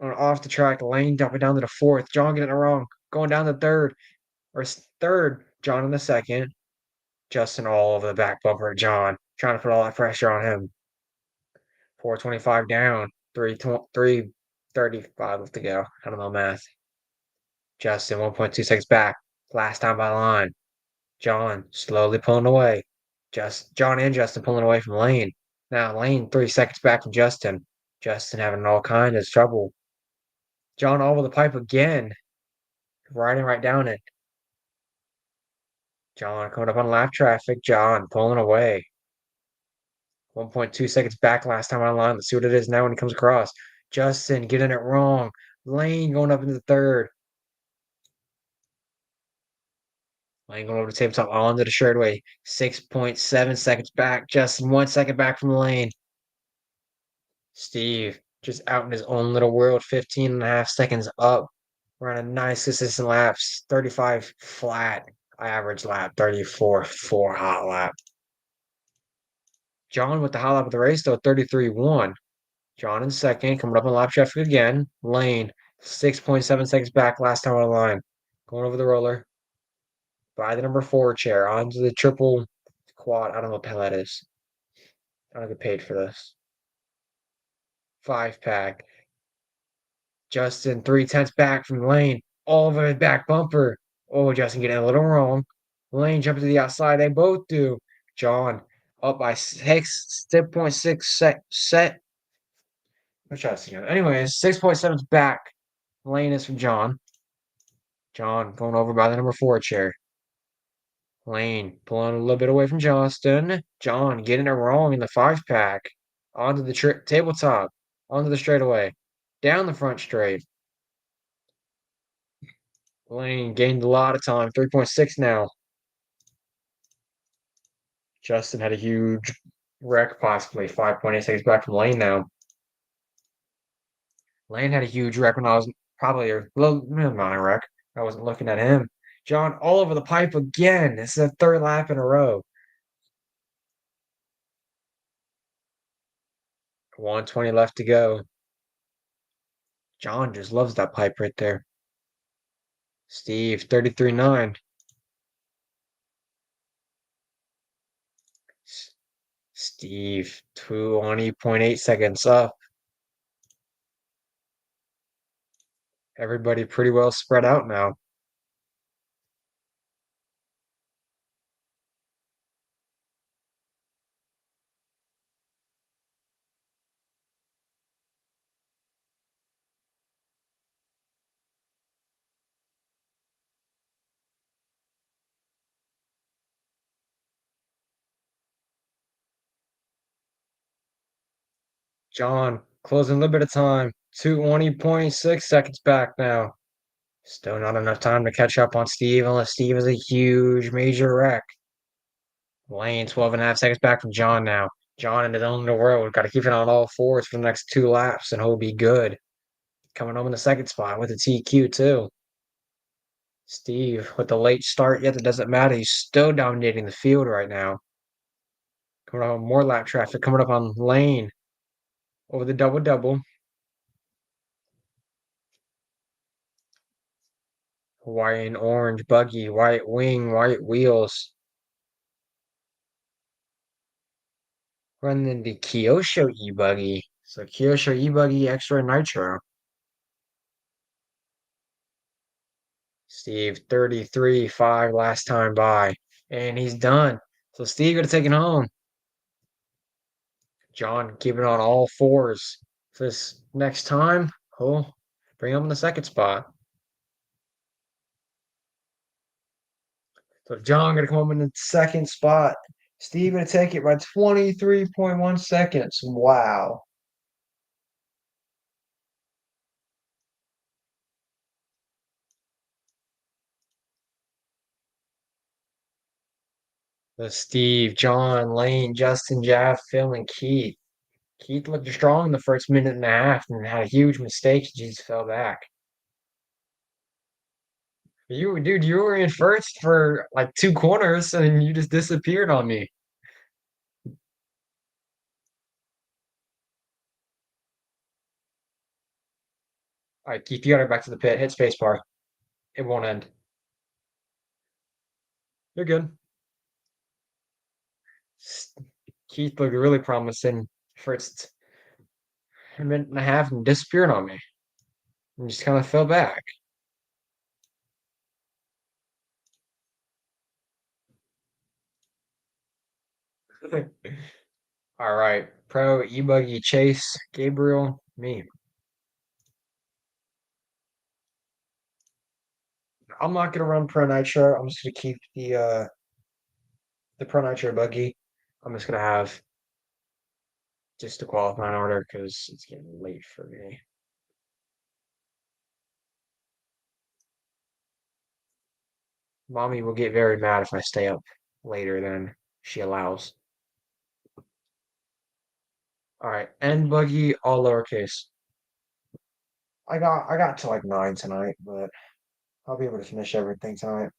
Off the track, Lane jumping down to the 4th. John getting it wrong. Going down to 3rd. Or 3rd. John in the 2nd. Justin all over the back bumper of John. Trying to put all that pressure on him. 4:25 down. 3:35 left to go. I don't know math. Justin 1.2 seconds back. Last time by line. John slowly pulling away. John and Justin pulling away from Lane. Now Lane 3 seconds back from Justin. Justin having all kinds of trouble. John all over the pipe again. Riding right down it. John coming up on lap traffic. John pulling away. 1.2 seconds back last time on line. Let's see what it is now when he comes across. Justin getting it wrong. Lane going up into the 3rd. Lane going over the tabletop onto the straightaway. 6.7 seconds back. Justin 1 second back from Lane. Steve just out in his own little world. 15.5 seconds up. Running nice consistent laps. 35 flat average lap. 34-4 hot lap. John with the hot lap of the race though. 33-1. John in 2nd, coming up on lap traffic again. Lane, 6.7 seconds back last time on the line. Going over the roller. By the number 4 chair, onto the triple Quad. I don't know what the hell that is. I don't get paid for this. 5-pack. Justin, 3/10 back from Lane. All of it back bumper. Oh, Justin getting a little wrong. Lane jumping to the outside. They both do. John up by 6.6 set. Let's try this again. Anyways, 6.7 is back. Lane is from John. John going over by the number 4 chair. Lane pulling a little bit away from Johnston. John getting it wrong in the 5-pack. Onto the tabletop. Onto the straightaway. Down the front straight. Lane gained a lot of time. 3.6 now. Justin had a huge wreck, possibly 5.8 seconds back from Lane now. Lane had a huge wreck when I was probably a little amount of wreck. I wasn't looking at him. John all over the pipe again. This is the 3rd lap in a row. 120 left to go. John just loves that pipe right there. Steve, 33.9. Steve, 20.8 seconds up. Everybody pretty well spread out now. John closing a little bit of time. 20.6 seconds back now. Still not enough time to catch up on Steve unless Steve is a huge major wreck. Lane 12.5 seconds back from John now. John in his own world. Got to keep it on all fours for the next 2 laps and he'll be good. Coming home in the 2nd spot with a TQ too. Steve with the late start, yet it doesn't matter. He's still dominating the field right now. Coming up on more lap traffic. Coming up on Lane over the double. White and orange buggy, white wing, white wheels. Running the Kyosho e-buggy. So Kyosho e-buggy extra nitro. Steve 33.5 last time by. And he's done. So Steve gonna take it home. John keeping on all fours. So this next time, oh, bring him in the 2nd spot. So John gonna come up in the 2nd spot. Steve gonna take it by 23.1 seconds. Wow. The Steve, John, Lane, Justin, Jeff, Phil, and Keith. Keith looked strong in the first minute and a half and had a huge mistake. He just fell back. Dude, you were in first for like 2 corners and you just disappeared on me. All right, Keith, you gotta go back to the pit. Hit spacebar. It won't end. You're good. Keith looked really promising first minute and a half and disappeared on me. And just kind of fell back. All right, Pro, E-Buggy, Chase, Gabriel, me. I'm not gonna run Pro Nitro. I'm just gonna keep the Pro Nitro buggy. I'm just gonna have just the qualifying order because it's getting late for me. Mommy will get very mad if I stay up later than she allows. All right, N buggy, all lowercase. I got to like 9 tonight, but I'll be able to finish everything tonight.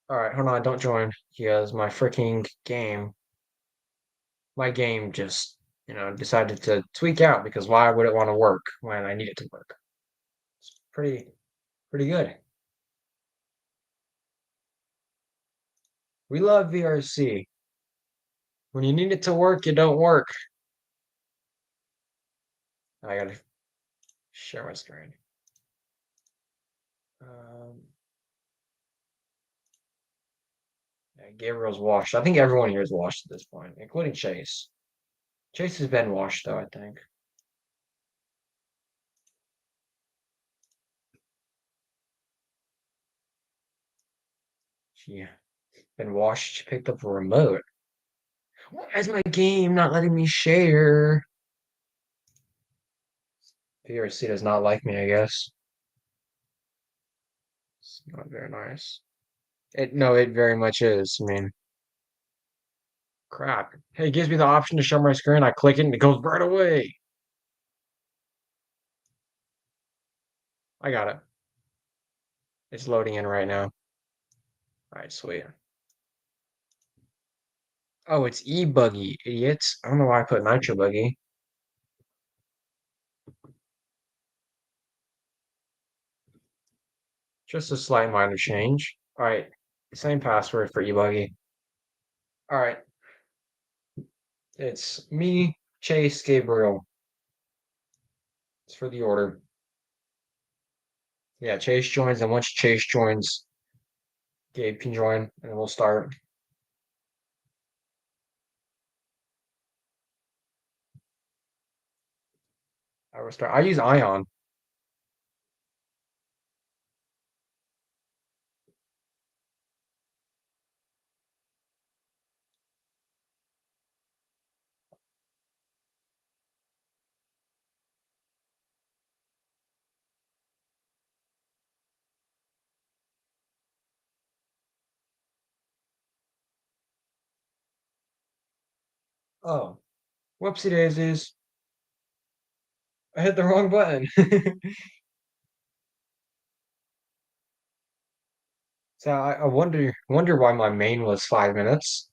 All right, hold on, don't join because my freaking game, my game just decided to tweak out because why would it want to work when I need it to work? It's pretty good. We love VRC. When you need it to work, it don't work. I gotta share my screen. Um, yeah, Gabriel's washed. I think everyone here is washed at this point, including Chase. Chase has been washed though, I think. She been washed. She picked up a remote. Why is my game not letting me share? VRC does not like me, I guess. It's not very nice. It very much is. I mean, crap. Hey, it gives me the option to share my screen. I click it and it goes right away. I got it. It's loading in right now. All right, sweet. Oh, it's E-Buggy, idiots. I don't know why I put Nitro Buggy. Just a slight minor change. All right, same password for E-Buggy. All right, it's me, Chase, Gabriel. It's for the order. Yeah, Chase joins, and once Chase joins, Gabe can join, and we'll start. I will start. I use Ion. Oh, whoopsie daisies. I hit the wrong button. So I wonder why my main was 5 minutes.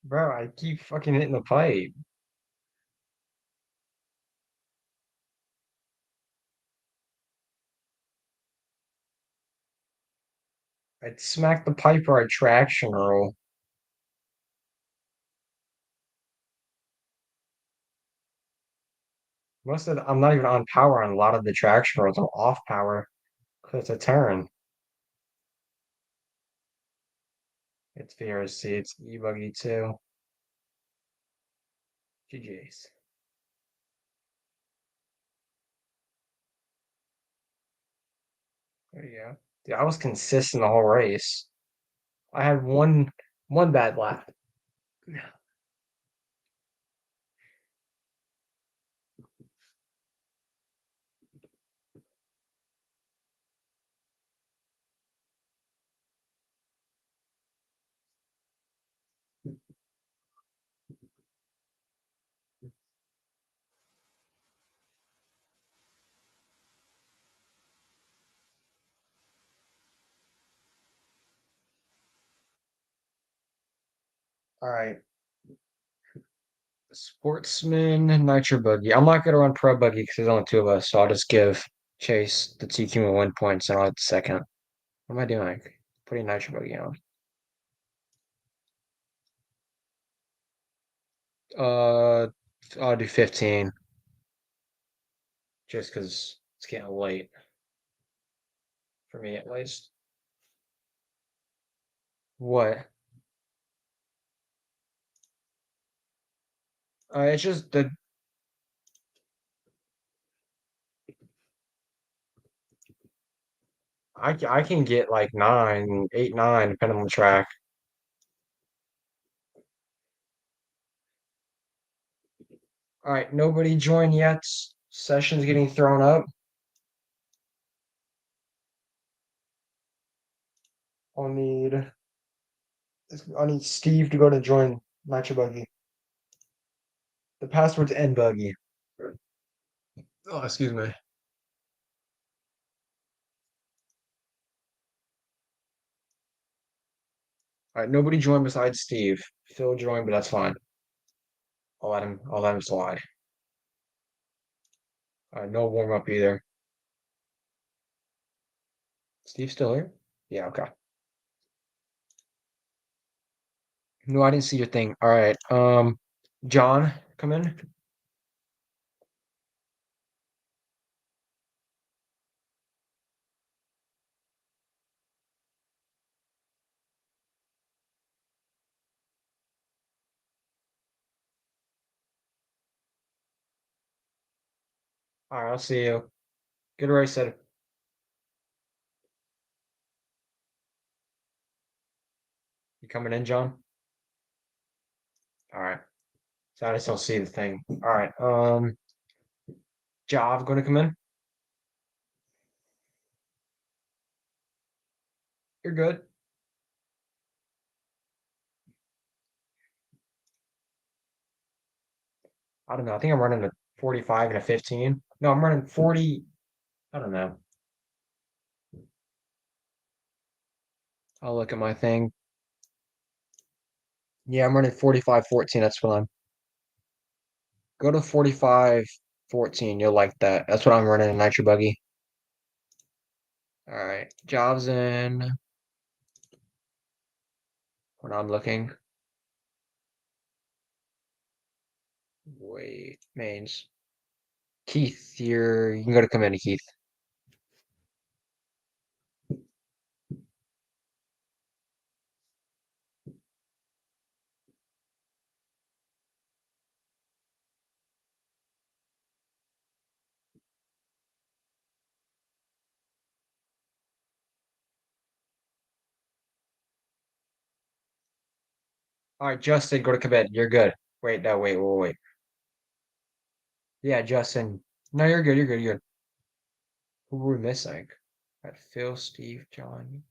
Bro, I keep fucking hitting the pipe. I'd smack the pipe or I'd traction roll. I'm not even on power on a lot of the traction rolls. I'm off power because it's a turn. It's VRC, it's E-Buggy too. GG's. There you go. Dude, I was consistent the whole race. I had one bad lap. All right. Sportsman Nitro Buggy. I'm not gonna run Pro Buggy because there's only two of us, so I'll just give Chase the TQ and win points and I'll have the second. What am I doing? Putting Nitro Buggy on. Uh, I'll do 15 just because it's getting late for me at least. What? It's just the I can get like 9, 8, 9 depending on the track. All right, nobody joined yet. Session's getting thrown up. I'll need I need Steve to go to join Nitro Buggy. The password's nbuggy. Oh, excuse me. All right, nobody joined besides Steve. Phil joined, but that's fine. I'll let him slide. All right, no warm up either. Steve still here? Yeah, okay. No, I didn't see your thing. All right. John, come in. All right, I'll see you. Good race, said. You coming in, John? All right. So I just don't see the thing. All right. Jav going to come in? You're good. I don't know. I think I'm running a 45 and a 15. No, I'm running 40. I don't know. I'll look at my thing. Yeah, I'm running 45 14. That's fine. Go to 45 14. You'll like that. That's what I'm running in Nitro Buggy. All right. Jobs in. When I'm looking. Wait. Mains. Keith, you can go to command, Keith. All right, Justin, go to command. You're good. Wait, no, wait. Yeah, Justin. No, you're good. You're good. You're good. Who were we missing? Got Phil, Steve, John.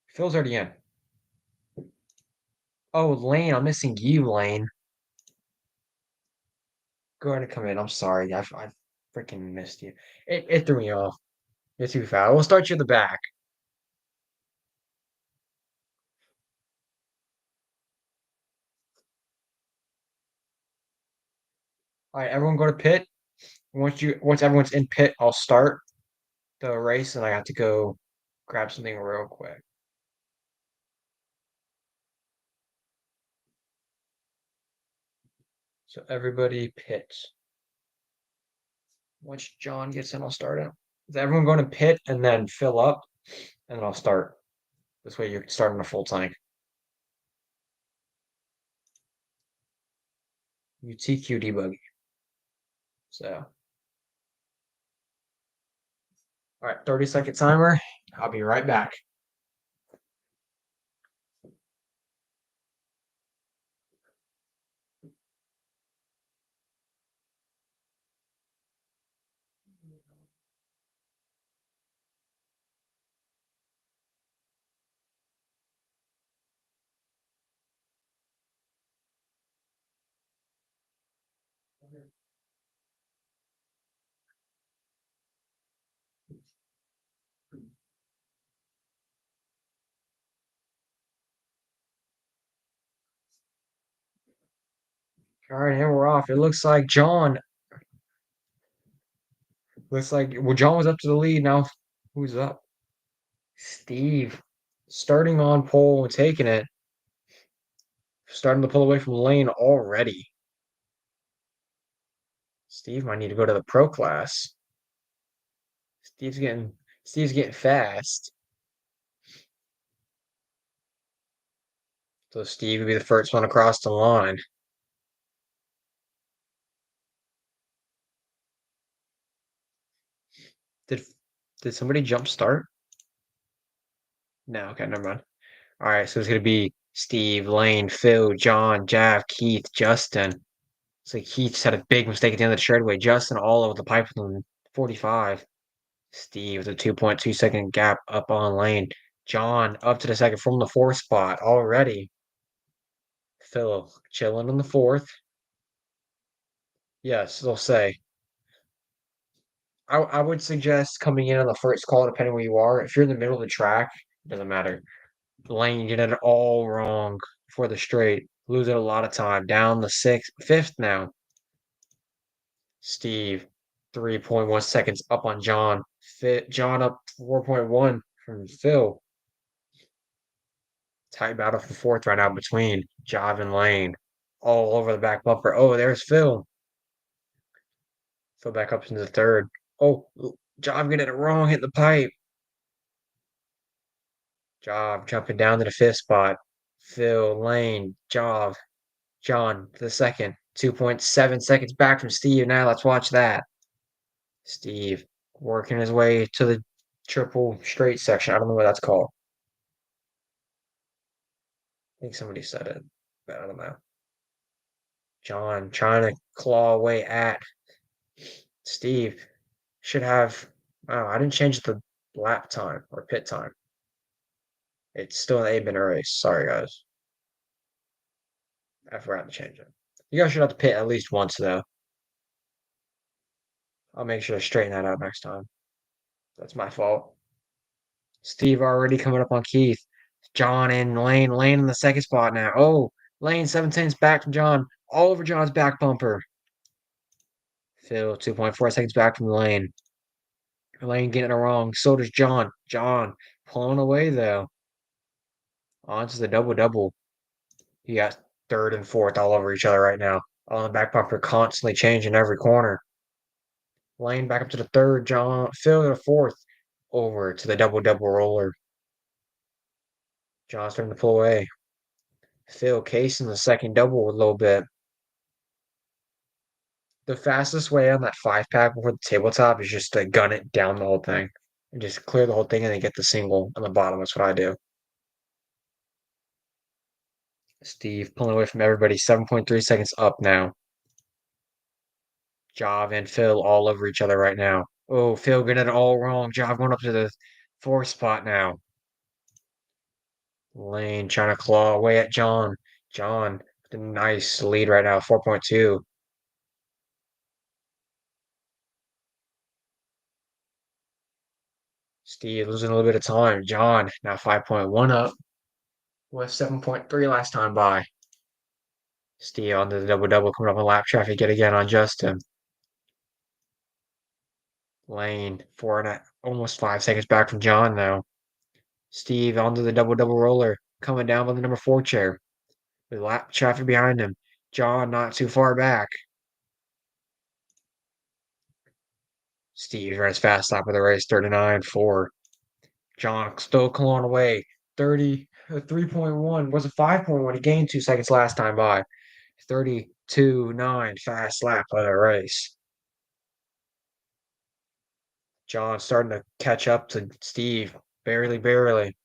Phil's already in. Oh, Lane. I'm missing you, Lane. Go ahead and come in. I'm sorry. I freaking missed you. It threw me off. You're too fast. We'll start you at the back. All right, everyone go to pit. Once everyone's in pit, I'll start the race, and I have to go grab something real quick. So everybody pits. Once John gets in, I'll start it. Is everyone going to pit and then fill up, and then I'll start. This way you're starting a full tank. UTQ debug. So, all right, 30-second timer. I'll be right back. All right, and we're off. It looks like John. John was up to the lead now. Who's up? Steve, starting on pole and taking it. Starting to pull away from the lane already. Steve might need to go to the pro class. Steve's getting fast. So Steve will be the first one across the line. Did did somebody jump start? No, okay, never mind. All right, so it's gonna be Steve, Lane, Phil, John, Jav, Keith, Justin. So Keith just had a big mistake at the end of the straightaway. Justin all over the pipe from 45. Steve with a 2.2-second gap up on Lane. John up to the second from the fourth spot already. Phil chilling in the fourth. Yes, they'll say. I would suggest coming in on the first call, depending where you are. If you're in the middle of the track, it doesn't matter. Lane did it all wrong for the straight, losing a lot of time. Down the fifth now. Steve, 3.1 seconds up on John. John up 4.1 from Phil. Tight battle for fourth right now between Jav and Lane. All over the back bumper. Oh, there's Phil. Phil back up into the third. Oh, Jav getting it wrong, hitting the pipe. Jav jumping down to the fifth spot. Phil, Lane, Jav, John to the second. 2.7 seconds back from Steve. Now let's watch that. Steve working his way to the triple straight section. I don't know what that's called. I think somebody said it, but I don't know. John trying to claw away at Steve. Should have. Oh, I didn't change the lap time or pit time. It's still an 8-minute race. Sorry, guys. I forgot to change it. You guys should have to pit at least once, though. I'll make sure to straighten that out next time. That's my fault. Steve already coming up on Keith. John and Lane. Lane in the second spot now. Oh, Lane 7/10 back from John. All over John's back bumper. Phil 2.4 seconds back from Lane. Lane getting it wrong. So does John. John pulling away though. On to the double double. You got third and fourth all over each other right now. On the back bumper, constantly changing every corner. Lane back up to the third. John Phil to the fourth. Over to the double double roller. John starting to pull away. Phil casing the second double a little bit. The fastest way on that 5-pack before the tabletop is just to gun it down the whole thing. And just clear the whole thing and then get the single on the bottom. That's what I do. Steve pulling away from everybody. 7.3 seconds up now. Jav and Phil all over each other right now. Oh, Phil getting it all wrong. Jav going up to the fourth spot now. Lane trying to claw away at John. John, the nice lead right now, 4.2. Steve losing a little bit of time. John now 5.1 up with 7.3 last time by. Steve on the double-double coming up on lap traffic yet again on Justin. Lane, almost 5 seconds back from John now. Steve onto the double-double roller, coming down by the number 4 chair. With lap traffic behind him. John not too far back. Steve runs fast lap of the race, 39.4. John still clawing away. 3.1. Was it 5.1? He gained 2 seconds last time by. 32.9 fast lap of the race. John starting to catch up to Steve. Barely, barely.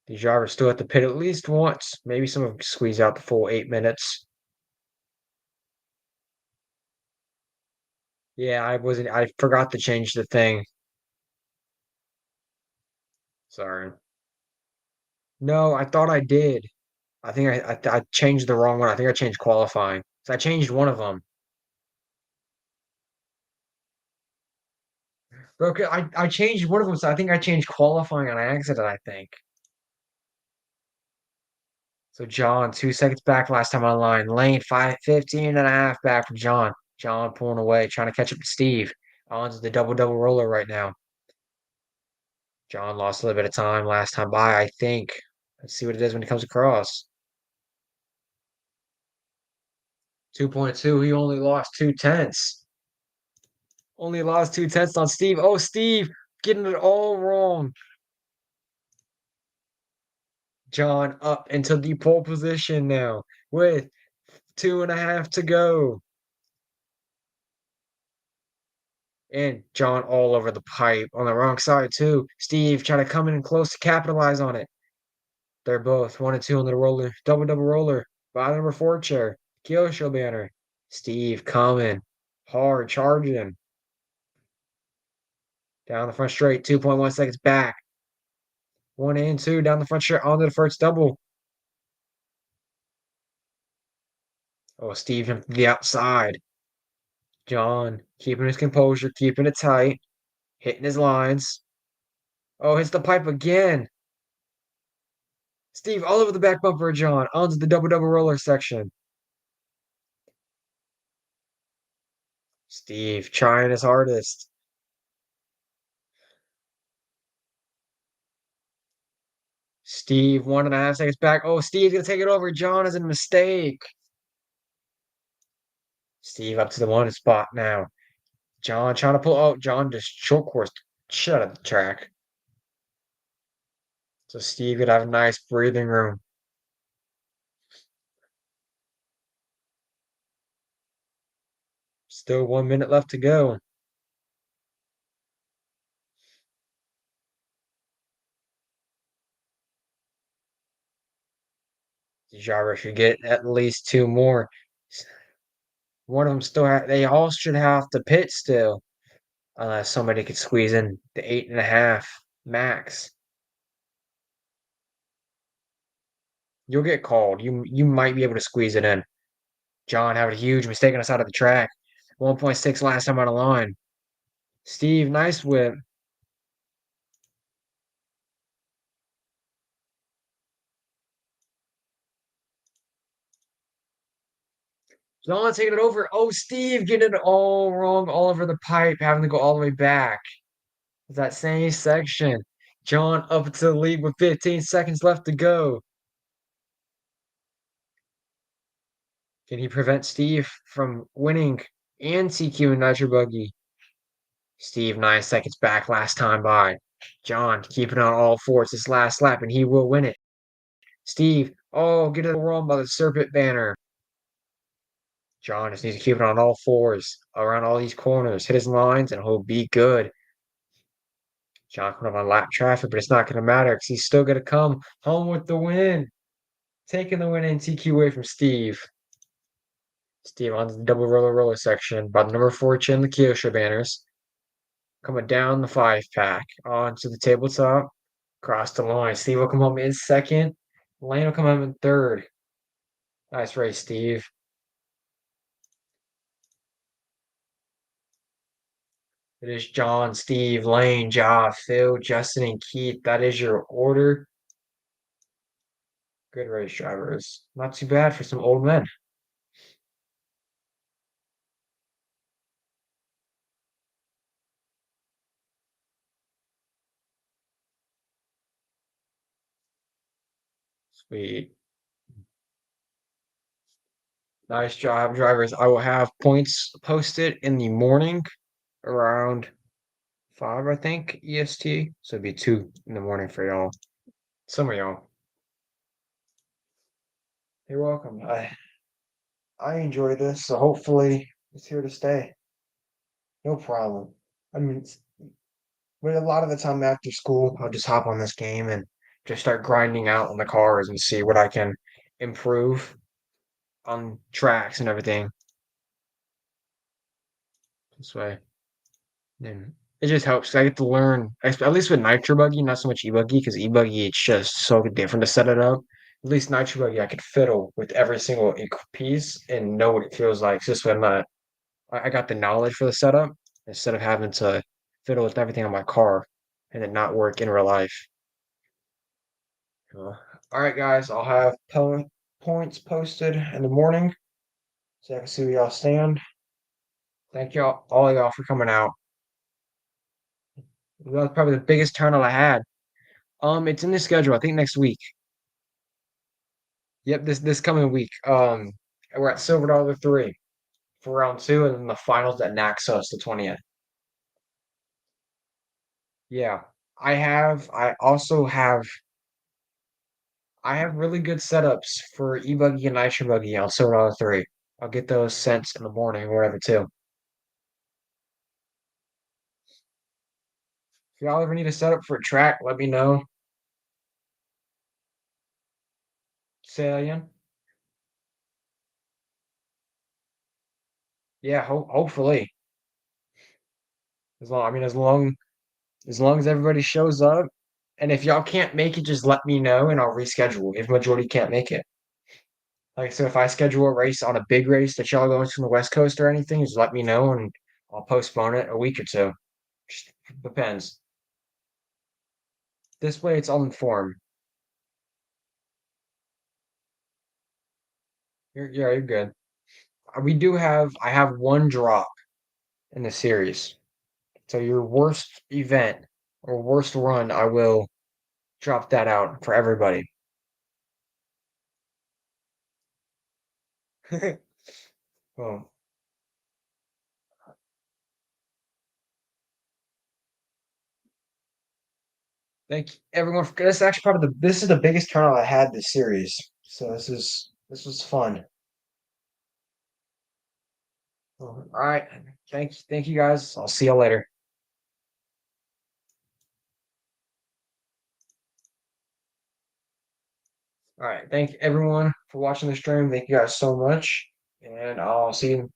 These drivers still at the pit at least once. Maybe some of them squeeze out the full 8 minutes. Yeah, I forgot to change the thing. Sorry. No, I thought I did. I think I changed the wrong one. I think I changed qualifying. So I changed one of them. Okay, I changed one of them. So I think I changed qualifying on accident, I think. So John, 2 seconds back last time online. Lane 15.5 back from John. John pulling away, trying to catch up to Steve. Onto the double-double roller right now. John lost a little bit of time last time by, I think. Let's see what it is when he comes across. 2.2, he only lost 2 tenths. Only lost 2 tenths on Steve. Oh, Steve, getting it all wrong. John up into the pole position now with 2.5 to go. And John all over the pipe on the wrong side, too. Steve trying to come in close to capitalize on it. They're both 1 and 2 on the roller. Double-double roller. By the number 4 chair. Kyosho banner. Steve coming. Hard charging. Down the front straight. 2.1 seconds back. 1 and 2 down the front straight onto the first double. Oh, Steve from the outside. John keeping his composure, keeping it tight, hitting his lines. Oh, hits the pipe again. Steve all over the back bumper of John onto the double-double roller section. Steve trying his hardest. Steve 1.5 seconds back. Oh, Steve's gonna take it over. John is a mistake. Steve up to the 1 spot now. John trying to pull out. John just short course shut at the track. So Steve could have a nice breathing room. Still 1 minute left to go. The driver should get at least 2 more. One of them they all should have to pit still. Unless somebody could squeeze in the 8.5 max. You'll get called. You might be able to squeeze it in. John having a huge mistake on the side of the track. 1.6 last time on the line. Steve, nice whip. John taking it over. Oh, Steve getting it all wrong, all over the pipe, having to go all the way back. That same section. John up to the lead with 15 seconds left to go. Can he prevent Steve from winning and TQ in Nitro Buggy? Steve 9 seconds back last time by. John keeping on all fours this last lap, and he will win it. Steve, oh, get it wrong by the Serpent banner. John just needs to keep it on all fours around all these corners, hit his lines, and he'll be good. John coming up on lap traffic, but it's not going to matter because he's still going to come home with the win. Taking the win in TQ away from Steve. Steve on the double roller section by the number 4 chin, the Kyosho banners. Coming down the 5-pack onto the tabletop. Across the line. Steve will come home in second. Lane will come home in third. Nice race, Steve. It is John, Steve, Lane, Ja, Phil, Justin, and Keith. That is your order. Good race drivers. Not too bad for some old men. Sweet. Nice job, drivers. I will have points posted in the morning around 5, I think, EST. So it'd be 2 in the morning for y'all. Some of y'all. You're welcome. I enjoy this, so hopefully it's here to stay. No problem. I mean, but a lot of the time after school, I'll just hop on this game and just start grinding out on the cars and see what I can improve on tracks and everything. This way, then it just helps. I get to learn, at least with Nitro Buggy, not so much E-Buggy, because E-Buggy, it's just so different to set it up. At least Nitro Buggy, I could fiddle with every single piece and know what it feels like. It's just when I got the knowledge for the setup instead of having to fiddle with everything on my car and it not work in real life. All right, guys, I'll have points posted in the morning so I can see where y'all stand. Thank y'all, all y'all, for coming out. That was probably the biggest turnout I had. It's in the schedule. I think next week. Yep, this coming week. We're at Silver Dollar 3 for round 2, and then the finals at Naxos the 20th. Yeah, I have really good setups for E-Buggy and Nitro Buggy on Silver Dollar 3. I'll get those sent in the morning or whatever too. If y'all ever need a setup for a track, let me know. Say that again. Yeah, hopefully. As long as everybody shows up, and if y'all can't make it, just let me know and I'll reschedule if majority can't make it. Like so, if I schedule a race on a big race that y'all going to the West Coast or anything, just let me know and I'll postpone it a week or two. Just depends. This way, it's all informed. You're good. I have one drop in the series. So your worst event or worst run, I will drop that out for everybody. Well, thank everyone for this. Is actually probably this is the biggest turnout I had this series. So this was fun. All right, thank you guys. I'll see you later. All right, thank everyone for watching the stream. Thank you guys so much, and I'll see you